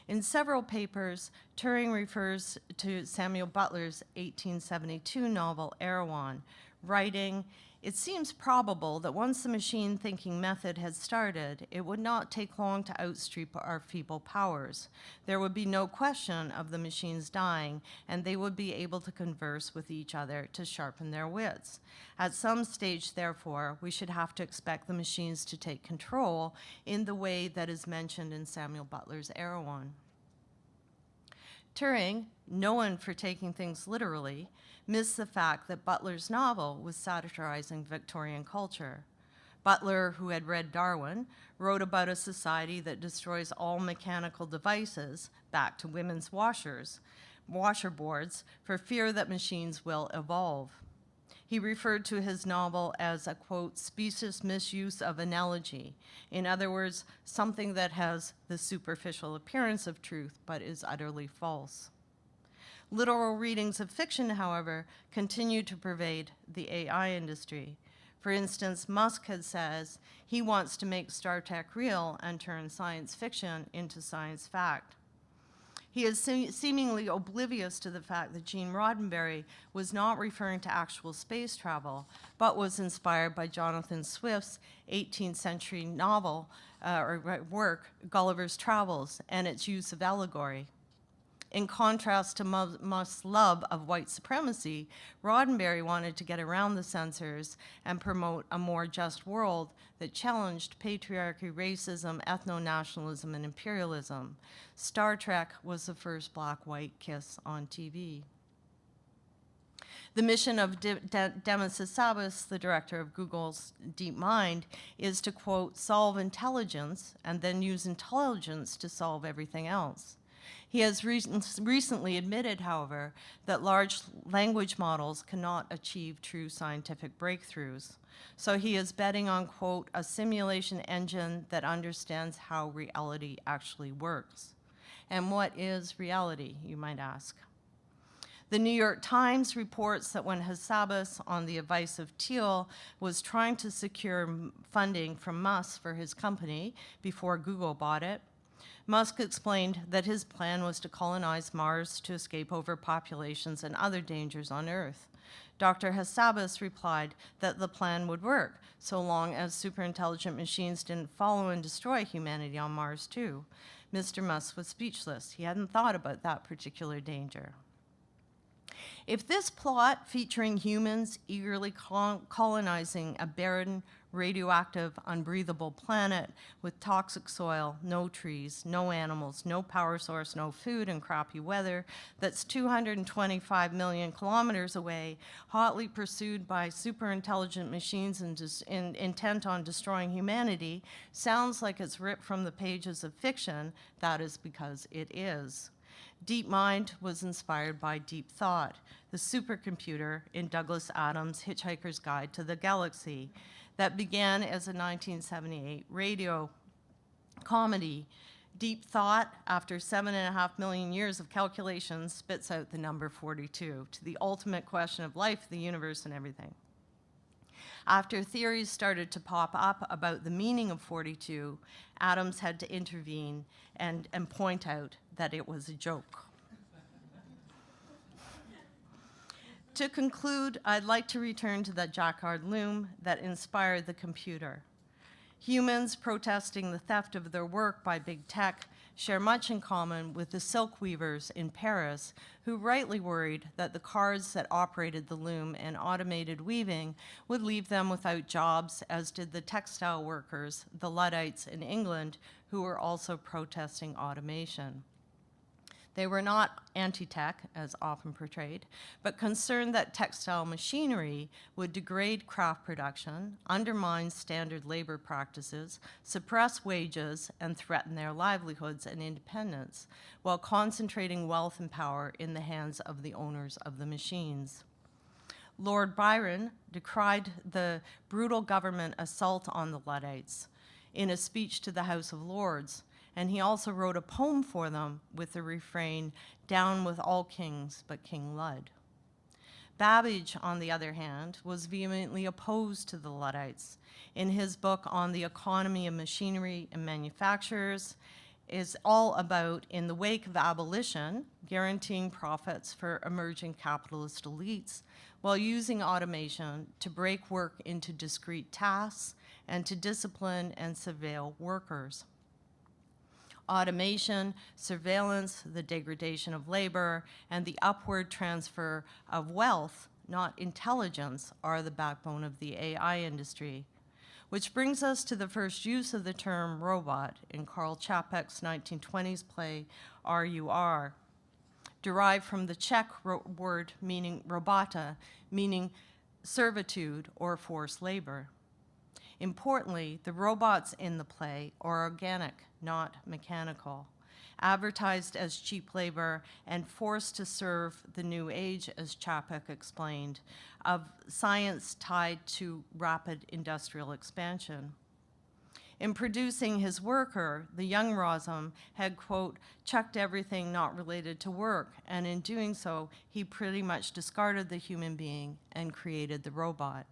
In several papers, Turing refers to Samuel Butler's 1872 novel Erewhon, writing, "It seems probable that once the machine thinking method had started, it would not take long to outstrip our feeble powers. There would be no question of the machines dying, and they would be able to converse with each other to sharpen their wits. At some stage, therefore, we should have to expect the machines to take control in the way that is mentioned in Samuel Butler's Erewhon." Turing, known for taking things literally, missed the fact that Butler's novel was satirizing Victorian culture. Butler, who had read Darwin, wrote about a society that destroys all mechanical devices, back to women's washerboards, for fear that machines will evolve. He referred to his novel as a, quote, specious misuse of analogy. In other words, something that has the superficial appearance of truth but is utterly false. Literal readings of fiction, however, continue to pervade the AI industry. For instance, Musk says he wants to make Star Trek real and turn science fiction into science fact. He is seemingly oblivious to the fact that Gene Roddenberry was not referring to actual space travel, but was inspired by Jonathan Swift's 18th century novel or work, Gulliver's Travels, and its use of allegory. In contrast to Musk's love of white supremacy, Roddenberry wanted to get around the censors and promote a more just world that challenged patriarchy, racism, ethno-nationalism, and imperialism. Star Trek was the first black-white kiss on TV. The mission of Demis Hassabis, the director of Google's DeepMind, is to, quote, solve intelligence and then use intelligence to solve everything else. He has recently admitted, however, that large language models cannot achieve true scientific breakthroughs. So he is betting on, quote, a simulation engine that understands how reality actually works. And what is reality, you might ask? The New York Times reports that when Hassabis, on the advice of Thiel, was trying to secure funding from Musk for his company before Google bought it, Musk explained that his plan was to colonize Mars to escape overpopulations and other dangers on Earth. Dr. Hassabis replied that the plan would work, so long as superintelligent machines didn't follow and destroy humanity on Mars too. Mr. Musk was speechless. He hadn't thought about that particular danger. If this plot featuring humans eagerly colonizing a barren, radioactive, unbreathable planet with toxic soil, no trees, no animals, no power source, no food, and crappy weather that's 225 million kilometers away, hotly pursued by superintelligent machines intent on destroying humanity, sounds like it's ripped from the pages of fiction. That is because it is. DeepMind was inspired by Deep Thought, the supercomputer in Douglas Adams' Hitchhiker's Guide to the Galaxy that began as a 1978 radio comedy. Deep Thought, after 7.5 million years of calculations, spits out the number 42 to the ultimate question of life, the universe, and everything. After theories started to pop up about the meaning of 42, Adams had to intervene and point out that it was a joke. To conclude, I'd like to return to that Jacquard loom that inspired the computer. Humans protesting the theft of their work by big tech share much in common with the silk weavers in Paris, who rightly worried that the cars that operated the loom and automated weaving would leave them without jobs, as did the textile workers, the Luddites in England, who were also protesting automation. They were not anti-tech, as often portrayed, but concerned that textile machinery would degrade craft production, undermine standard labor practices, suppress wages, and threaten their livelihoods and independence, while concentrating wealth and power in the hands of the owners of the machines. Lord Byron decried the brutal government assault on the Luddites in a speech to the House of Lords, and he also wrote a poem for them with the refrain, "Down with all kings but King Lud." Babbage, on the other hand, was vehemently opposed to the Luddites. In his book on the economy of machinery and manufacturers, is all about, in the wake of abolition, guaranteeing profits for emerging capitalist elites, while using automation to break work into discrete tasks and to discipline and surveil workers. Automation, surveillance, the degradation of labor, and the upward transfer of wealth, not intelligence, are the backbone of the AI industry. Which brings us to the first use of the term robot in Karl Čapek's 1920s play, RUR, derived from the Czech word meaning robota, meaning servitude or forced labor. Importantly, the robots in the play are organic, not mechanical, advertised as cheap labor and forced to serve the new age, as Čapek explained, of science tied to rapid industrial expansion. In producing his worker, the young Rosam had, quote, chucked everything not related to work, and in doing so, he pretty much discarded the human being and created the robot.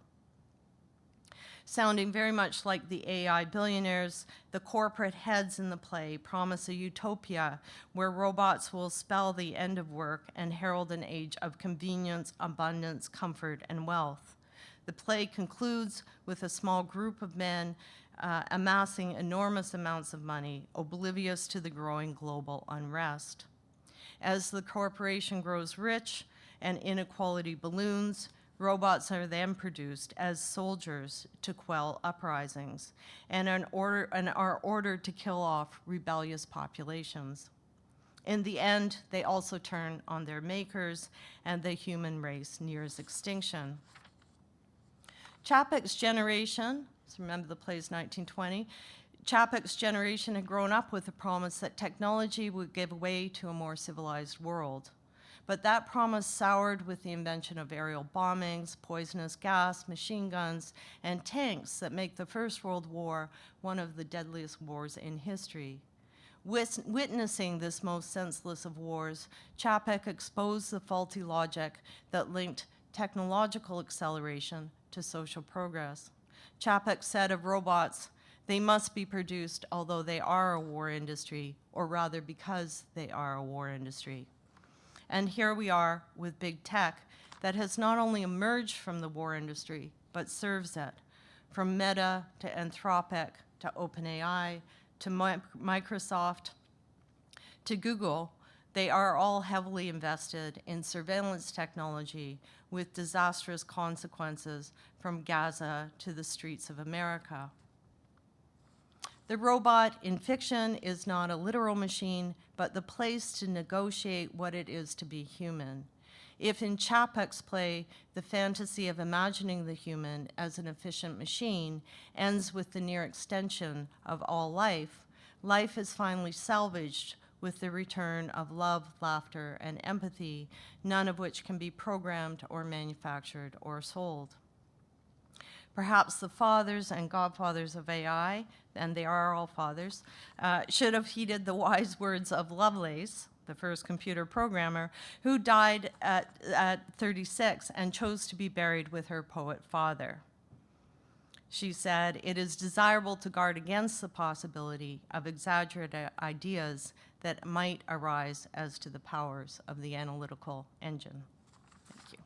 Sounding very much like the AI billionaires, the corporate heads in the play promise a utopia where robots will spell the end of work and herald an age of convenience, abundance, comfort, and wealth. The play concludes with a small group of men amassing enormous amounts of money, oblivious to the growing global unrest. As the corporation grows rich and inequality balloons, robots are then produced as soldiers to quell uprisings and are ordered to kill off rebellious populations. In the end, they also turn on their makers, and the human race nears extinction. Čapek's generation, so remember the play's 1920, Čapek's generation had grown up with the promise that technology would give way to a more civilized world. But that promise soured with the invention of aerial bombings, poisonous gas, machine guns, and tanks that make the First World War one of the deadliest wars in history. Witnessing this most senseless of wars, Čapek exposed the faulty logic that linked technological acceleration to social progress. Čapek said of robots, they must be produced although they are a war industry, or rather because they are a war industry. And here we are with big tech that has not only emerged from the war industry, but serves it. From Meta to Anthropic to OpenAI to Microsoft to Google, they are all heavily invested in surveillance technology with disastrous consequences from Gaza to the streets of America. The robot in fiction is not a literal machine, but the place to negotiate what it is to be human. If in Čapek's play, the fantasy of imagining the human as an efficient machine ends with the near extension of all life, life is finally salvaged with the return of love, laughter, and empathy, none of which can be programmed or manufactured or sold. Perhaps the fathers and godfathers of AI, and they are all fathers, should have heeded the wise words of Lovelace, the first computer programmer, who died at 36 and chose to be buried with her poet father. She said, "It is desirable to guard against the possibility of exaggerated ideas that might arise as to the powers of the analytical engine." Thank you.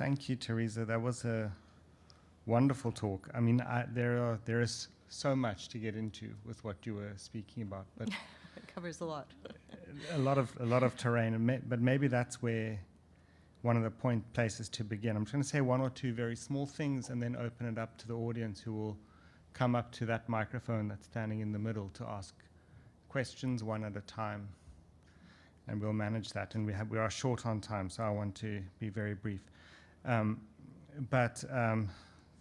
Thank you, Teresa. That was a wonderful talk. I mean, there is so much to get into with what you were speaking about, but It covers a lot. a lot of terrain. But maybe that's where one of the places to begin. I'm just going to say one or two very small things, and then open it up to the audience, who will come up to that microphone that's standing in the middle to ask questions one at a time, and we'll manage that. And we are short on time, so I want to be very brief. But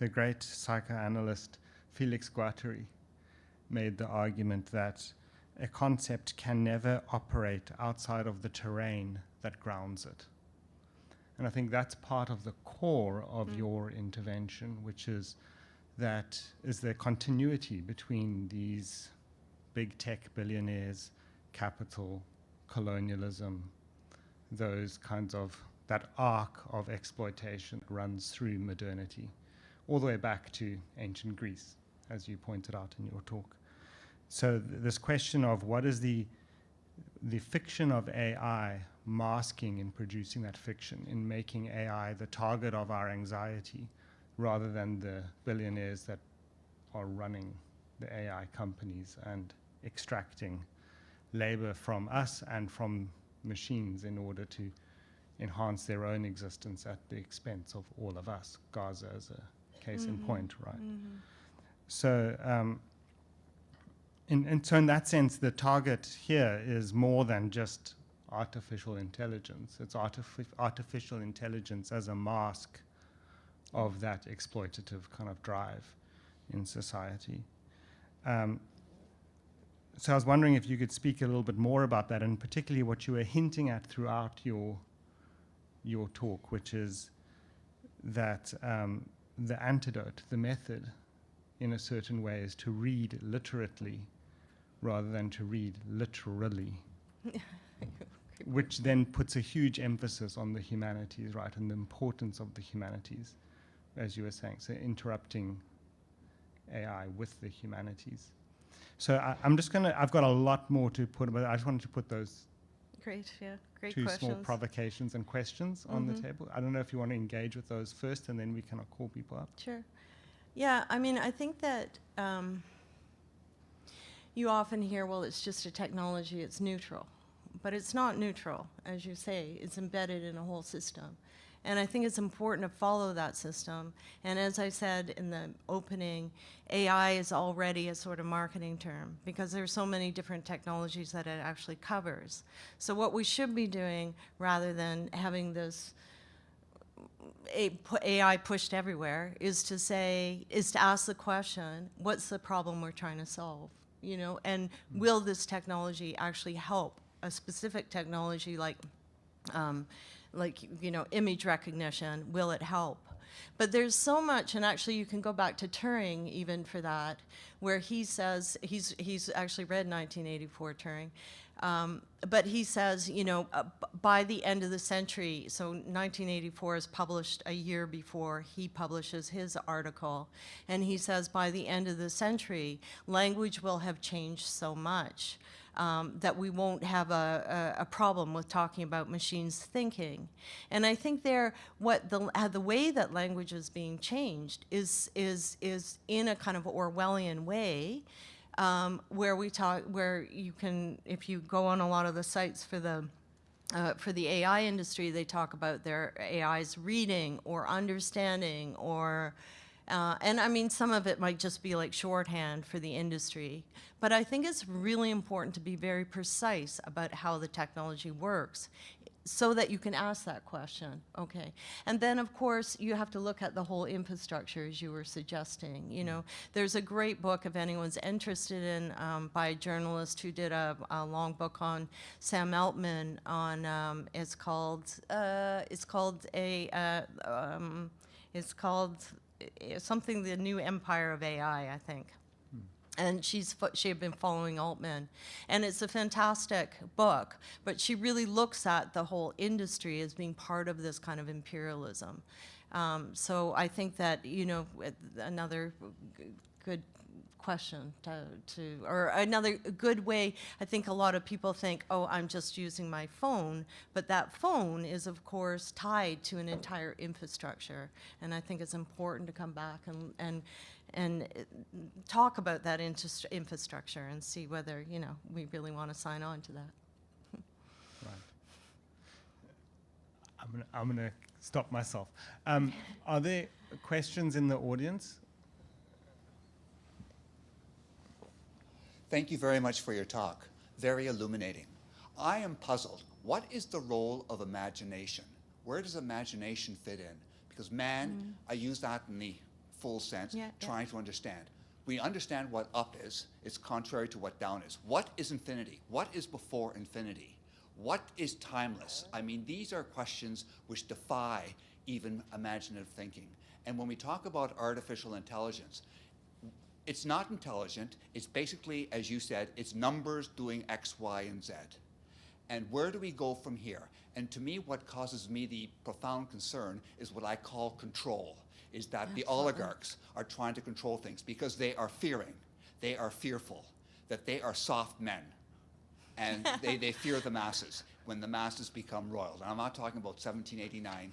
the great psychoanalyst Felix Guattari made the argument that a concept can never operate outside of the terrain that grounds it. And I think that's part of the core of your intervention, which is the continuity between these big tech billionaires, capital, colonialism, those kinds of, that arc of exploitation runs through modernity, all the way back to ancient Greece, as you pointed out in your talk. So this question of what is the fiction of AI masking in producing that fiction, in making AI the target of our anxiety, rather than the billionaires that are running the AI companies and extracting labor from us and from machines in order to enhance their own existence at the expense of all of us. Gaza as a case in point, right? So, so in that sense, the target here is more than just artificial intelligence. It's artificial intelligence as a mask of that exploitative kind of drive in society. So I was wondering if you could speak a little bit more about that, and particularly what you were hinting at throughout your talk, which is that the antidote, the method, in a certain way, is to read literately rather than to read literally, which then puts a huge emphasis on the humanities, right, and the importance of the humanities, as you were saying, so interrupting AI with the humanities. So I've got a lot more to put, but I just wanted to put those Great, yeah, great two questions. small provocations and questions on the table. I don't know if you want to engage with those first, and then we kind of call people up. Sure. Yeah, I mean, I think that you often hear, well, it's just a technology, it's neutral. But it's not neutral, as you say. It's embedded in a whole system. And I think it's important to follow that system. And as I said in the opening, AI is already a sort of marketing term because there's so many different technologies that it actually covers. So what we should be doing, rather than having this AI pushed everywhere, is to ask the question, what's the problem we're trying to solve? You know, and will this technology actually help? A specific technology like image recognition, will it help? But there's so much, and actually you can go back to Turing even for that, where he says, he's actually read 1984 Turing, but he says, by the end of the century, so 1984 is published a year before he publishes his article, and he says by the end of the century, language will have changed so much that we won't have a problem with talking about machines thinking. And I think the way that language is being changed is in a kind of Orwellian way, where you can, if you go on a lot of the sites for the AI industry, they talk about their AIs reading or understanding or and I mean, some of it might just be like shorthand for the industry. But I think it's really important to be very precise about how the technology works so that you can ask that question, okay? And then, of course, you have to look at the whole infrastructure, as you were suggesting. There's a great book, if anyone's interested in, by a journalist who did a long book on Sam Altman on, it's called something, The New Empire of AI, I think. And she had been following Altman. And it's a fantastic book, but she really looks at the whole industry as being part of this kind of imperialism. So I think that, another good question or another good way. I think a lot of people think, oh, I'm just using my phone, but that phone is of course tied to an entire infrastructure, and I think it's important to come back and talk about that infrastructure and see whether, you know, we really want to sign on to that. Right. I'm gonna stop myself. Are there questions in the audience? Thank you very much for your talk. Very illuminating. I am puzzled. What is the role of imagination? Where does imagination fit in? Because man, I use that in the full sense, trying to understand. We understand what up is. It's contrary to what down is. What is infinity? What is before infinity? What is timeless? I mean, these are questions which defy even imaginative thinking. And when we talk about artificial intelligence, it's not intelligent. It's basically, as you said, it's numbers doing X, Y, and Z. And where do we go from here? And to me, what causes me the profound concern is what I call control, is that the oligarchs are trying to control things because they are fearing, they are fearful, that they are soft men. And they fear the masses when the masses become royals. And I'm not talking about 1789.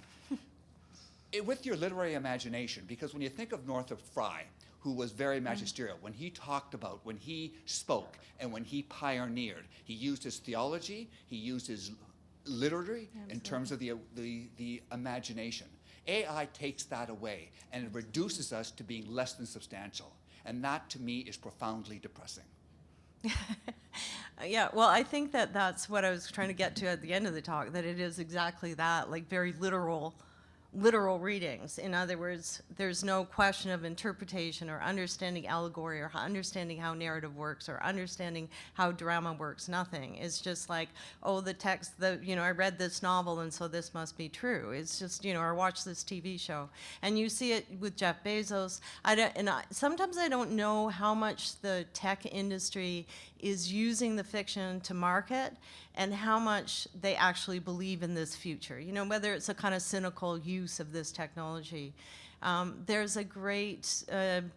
With your literary imagination, because when you think of Northrop Frye, who was very magisterial, when he talked about, when he spoke, and when he pioneered, he used his theology, he used his literary in terms of the imagination. AI takes that away, and it reduces us to being less than substantial. And that, to me, is profoundly depressing. Yeah, well, I think that that's what I was trying to get to at the end of the talk, that it is exactly that, like very literal readings. In other words, there's no question of interpretation or understanding allegory or understanding how narrative works or understanding how drama works. Nothing. It's just like, oh, the text, you know, I read this novel and so this must be true. It's just, you know, or watch this TV show. And you see it with Jeff Bezos. Sometimes I don't know how much the tech industry is using the fiction to market and how much they actually believe in this future. You know, whether it's a kind of cynical use of this technology. There's a great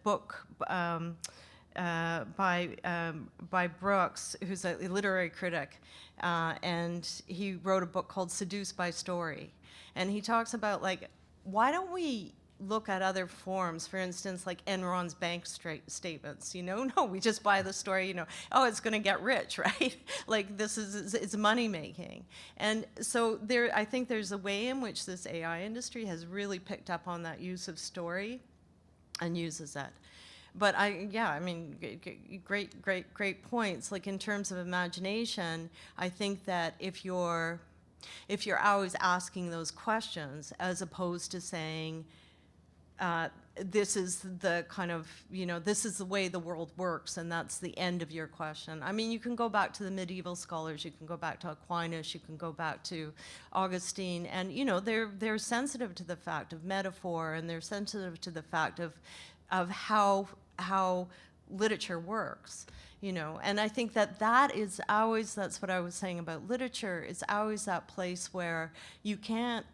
book by Brooks, who's a literary critic, and he wrote a book called Seduced by Story. And he talks about, like, why don't we look at other forms, for instance, like Enron's bank statements, you know? No, we just buy the story, you know, oh, it's gonna get rich, right? Like it's money making. And so I think there's a way in which this AI industry has really picked up on that use of story and uses that. But I mean, great points. Like in terms of imagination, I think that if you're always asking those questions as opposed to saying, this is the kind of, you know, this is the way the world works, and that's the end of your question. I mean, you can go back to the medieval scholars, you can go back to Aquinas, you can go back to Augustine, and, you know, they're sensitive to the fact of metaphor, and they're sensitive to the fact of how literature works. You know, and I think that is always, that's what I was saying about literature, it's always that place where you can't,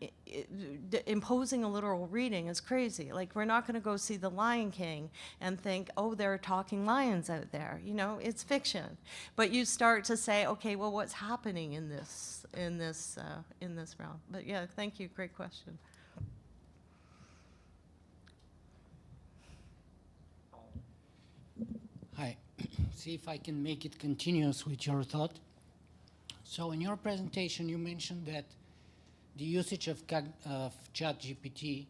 imposing a literal reading is crazy. Like, we're not gonna go see The Lion King and think, oh, there are talking lions out there, you know, it's fiction. But you start to say, okay, well, what's happening in this realm? But yeah, thank you, great question. Hi. See if I can make it continuous with your thought. So in your presentation, you mentioned that the usage of ChatGPT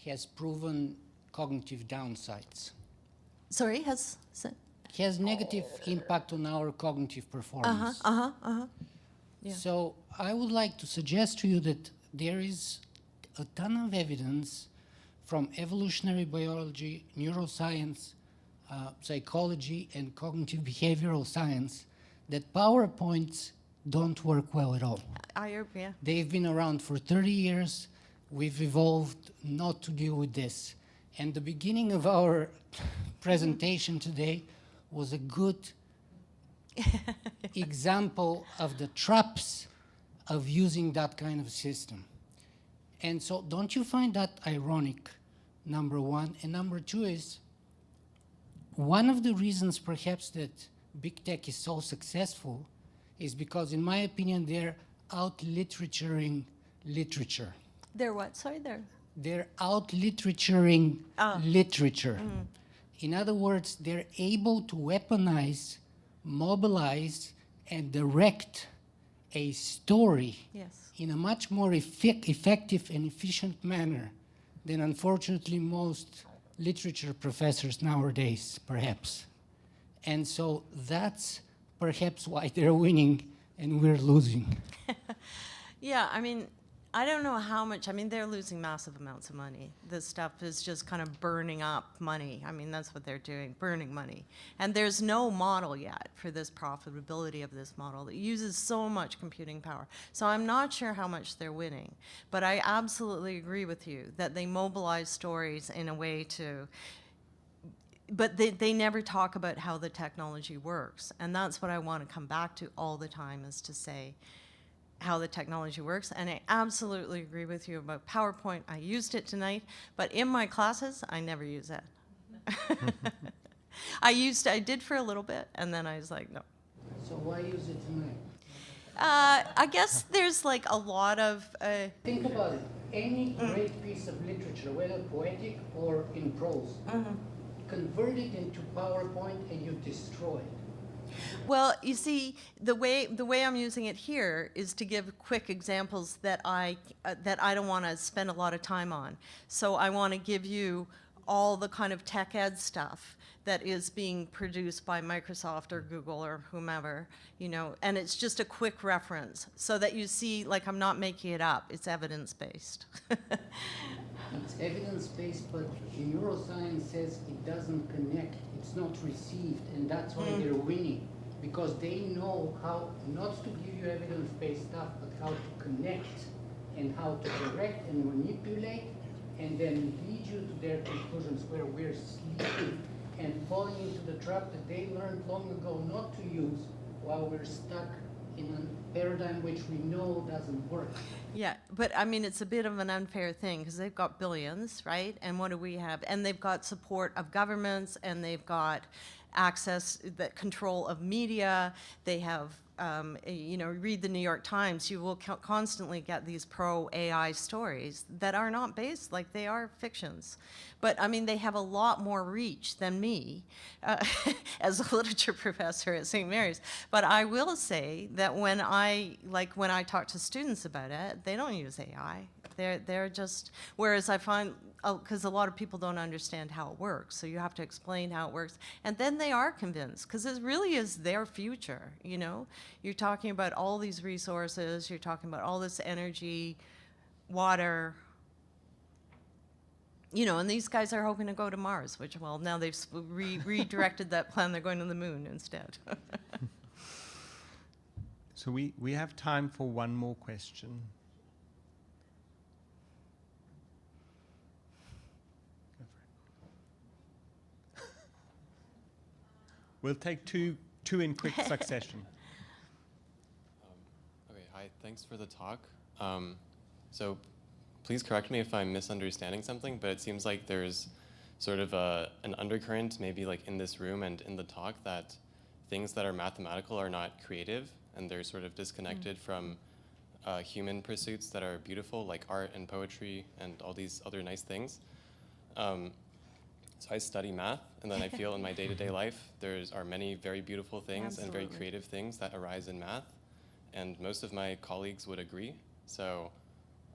has proven cognitive downsides. Sorry, has Negative impact on our cognitive performance. Yeah. So I would like to suggest to you that there is a ton of evidence from evolutionary biology, neuroscience, psychology, and cognitive behavioral science that PowerPoints don't work well at all. Yeah. They've been around for 30 years. We've evolved not to deal with this. And the beginning of our presentation today was a good example of the traps of using that kind of system. And so don't you find that ironic, number one? And number two is, one of the reasons perhaps that big tech is so successful is because, in my opinion, they're out-literaturing literature. They're what? Sorry, They're out-literaturing literature. In other words, they're able to weaponize, mobilize, and direct a story Yes. in a much more effective and efficient manner than, unfortunately, most literature professors nowadays, perhaps. And so that's perhaps why they're winning and we're losing. Yeah, I mean, I don't know how much. I mean, they're losing massive amounts of money. This stuff is just kind of burning up money. I mean, that's what they're doing, burning money. And there's no model yet for this profitability of this model. It uses so much computing power. So I'm not sure how much they're winning. But I absolutely agree with you that they mobilize stories in a way to, but they never talk about how the technology works. And that's what I want to come back to all the time, is to say how the technology works. And I absolutely agree with you about PowerPoint. I used it tonight, but in my classes, I never use it. I did for a little bit, and then I was like, no. So why use it tonight? I guess there's like a lot of, Think about it. Any great piece of literature, whether poetic or in prose, convert it into PowerPoint and you destroy it. well, you see, the way I'm using it here is to give quick examples that I don't want to spend a lot of time on. So I want to give you all the kind of tech ed stuff that is being produced by Microsoft or Google or whomever, you know, and it's just a quick reference so that you see, like, I'm not making it up, it's evidence-based. It's evidence-based, but neuroscience says it doesn't connect, it's not received, and that's why they're winning. Because they know how not to give you evidence-based stuff, but how to connect and how to correct and manipulate and then lead you to their conclusions, where we're sleeping and falling into the trap that they learned long ago not to use, while we're stuck in a paradigm which we know doesn't work. Yeah, but I mean, it's a bit of an unfair thing because they've got billions, right? And what do we have? And they've got support of governments, and they've got access, the control of media. They have, you know, read the New York Times, you will constantly get these pro-AI stories that are not based, like they are fictions. But I mean, they have a lot more reach than me as a literature professor at St. Mary's. But I will say that when I talk to students about it, they don't use AI. They're just, whereas I find, because a lot of people don't understand how it works, so you have to explain how it works, and then they are convinced, because it really is their future, you know? You're talking about all these resources, you're talking about all this energy, water, you know, and these guys are hoping to go to Mars, which, well, now they've redirected that plan, they're going to the moon instead. So we have time for one more question. We'll take two in quick succession. Okay, hi, thanks for the talk. So please correct me if I'm misunderstanding something, but it seems like there's sort of an undercurrent, maybe like in this room and in the talk, that things that are mathematical are not creative, and they're sort of disconnected from human pursuits that are beautiful, like art and poetry and all these other nice things. So I study math, and then I feel in my day-to-day life there are many very beautiful things and very creative things that arise in math, and most of my colleagues would agree. So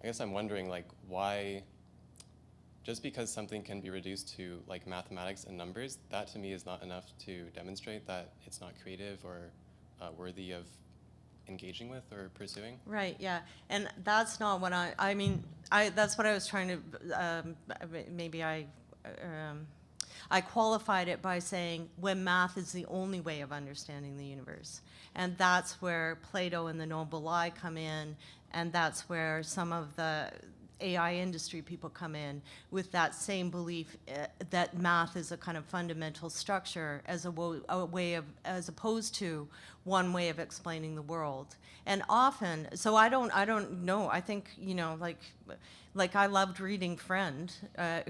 I guess I'm wondering, like, why, just because something can be reduced to like mathematics and numbers, that to me is not enough to demonstrate that it's not creative or worthy of engaging with or pursuing. Right, yeah, and that's not what I mean, that's what I was trying to, maybe I qualified it by saying when math is the only way of understanding the universe. And that's where Plato and the Noble Lie come in, and that's where some of the AI industry people come in with that same belief that math is a kind of fundamental structure as a way of, as opposed to one way of explaining the world. And often, so I don't know, I think, you know, like Like, I loved reading Friend,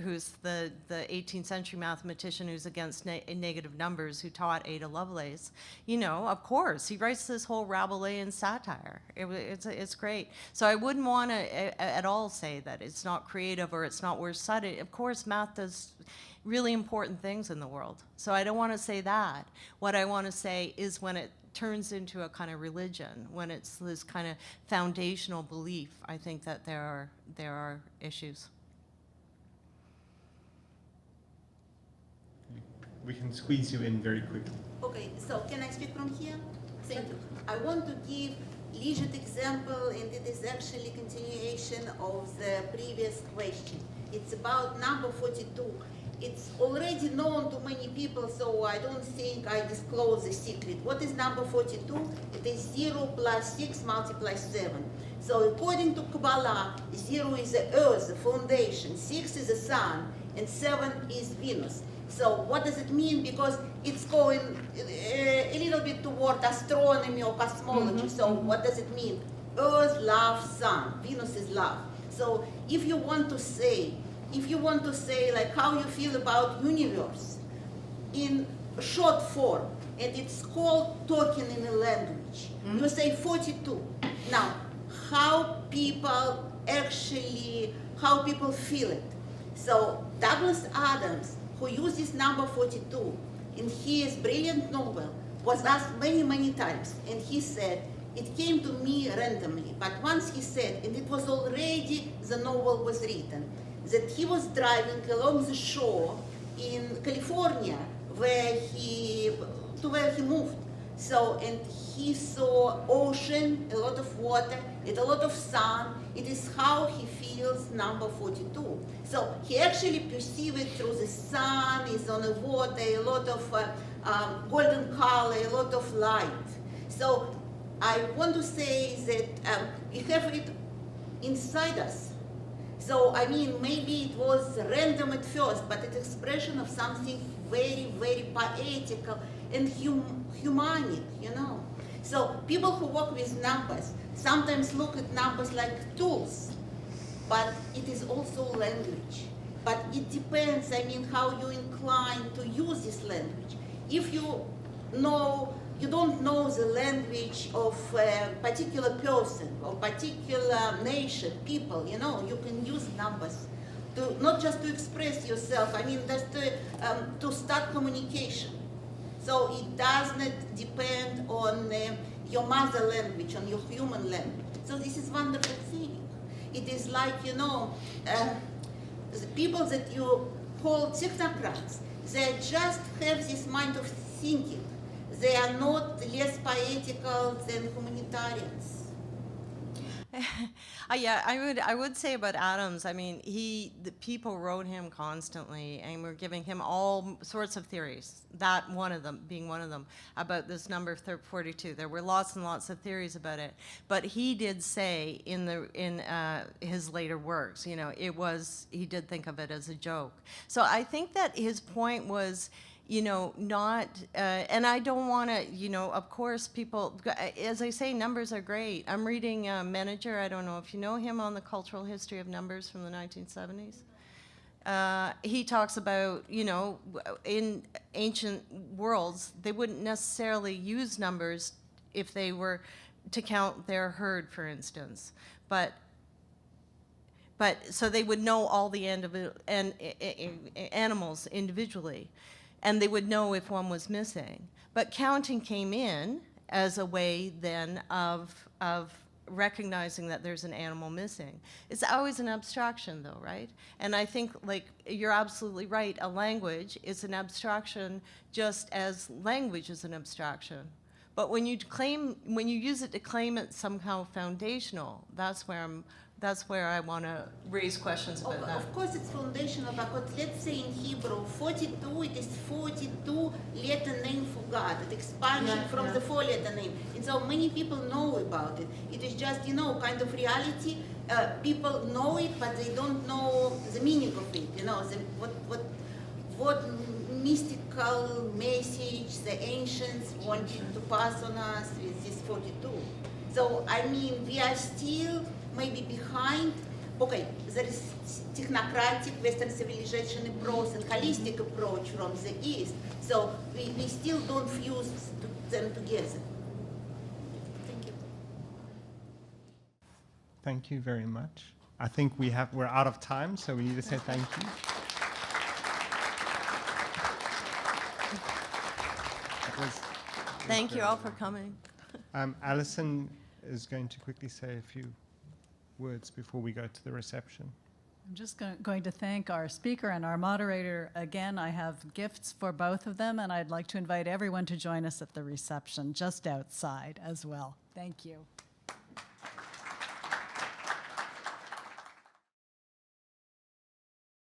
who's the 18th century mathematician who's against negative numbers, who taught Ada Lovelace. You know, of course, he writes this whole Rabelaisian satire. It's great. So I wouldn't want to at all say that it's not creative or it's not worth studying. Of course, math does really important things in the world. So I don't want to say that. What I want to say is when it turns into a kind of religion, when it's this kind of foundational belief, I think that there are issues. We can squeeze you in very quickly. Okay, so can I speak from here? Thank you. I want to give legit example, and it is actually continuation of the previous question. It's about number 42. It's already known to many people, so I don't think I disclose the secret. What is number 42? It is 0 plus 6 multiplies 7. So according to Kabbalah, 0 is the earth, the foundation, 6 is the sun, and 7 is Venus. So what does it mean? Because it's going a little bit toward astronomy or cosmology. So what does it mean? Earth, love, sun. Venus is love. So if you want to say like how you feel about universe in short form, and it's called talking in a language, you say 42. Now, how people feel it. So Douglas Adams, who uses number 42 in his brilliant novel, was asked many, many times, and he said, it came to me randomly, but once he said, and it was already, the novel was written, that he was driving along the shore in California where he moved. So, and he saw ocean, a lot of water, and a lot of sun. It is how he feels number 42. So he actually perceives it through the sun, is on the water, a lot of golden color, a lot of light. So I want to say that we have it inside us. So, I mean, maybe it was random at first, but it's expression of something very, very poetical and humanic, you know. So people who work with numbers sometimes look at numbers like tools, but it is also language. But it depends, I mean, how you incline to use this language. If you don't know the language of a particular person or particular nation, people, you know, you can use numbers to not just to express yourself, I mean, just to start communication. So it does not depend on your mother language, on your human language. So this is wonderful thing. It is like, you know, the people that you call technocrats, they just have this mind of thinking. They are not less poetical than humanitarians. Yeah, I would say about Adams, I mean, the people wrote him constantly and were giving him all sorts of theories, that being one of them, about this number 42. There were lots and lots of theories about it, but he did say in his later works, you know, he did think of it as a joke. So I think that his point was, you know, not, and I don't want to, you know, of course people, as I say, numbers are great. I'm reading Menninger, I don't know if you know him, on the cultural history of numbers from the 1970s. He talks about, you know, in ancient worlds, they wouldn't necessarily use numbers if they were to count their herd, for instance. But so they would know all the animals individually, and they would know if one was missing. But counting came in as a way then of recognizing that there's an animal missing. It's always an abstraction though, right? And I think, like, you're absolutely right, a language is an abstraction just as language is an abstraction. But when you use it to claim it somehow foundational, that's where I want to raise questions about that. Of course it's foundational, but let's say in Hebrew, 42, it is 42 letter name for God, the expansion from the 4-letter name. And so many people know about it. It is just, you know, kind of reality. People know it, but they don't know the meaning of it, you know, what mystical message the ancients wanted to pass on us with this 42. So, I mean, we are still maybe behind, okay, there is technocratic Western civilization approach and holistic approach from the East, so we still don't fuse them together. Thank you. Thank you very much. I think we're out of time, so we need to say thank you. Thank you all for coming. Alison is going to quickly say a few words before we go to the reception. I'm just going to thank our speaker and our moderator again. I have gifts for both of them, and I'd like to invite everyone to join us at the reception just outside as well. Thank you.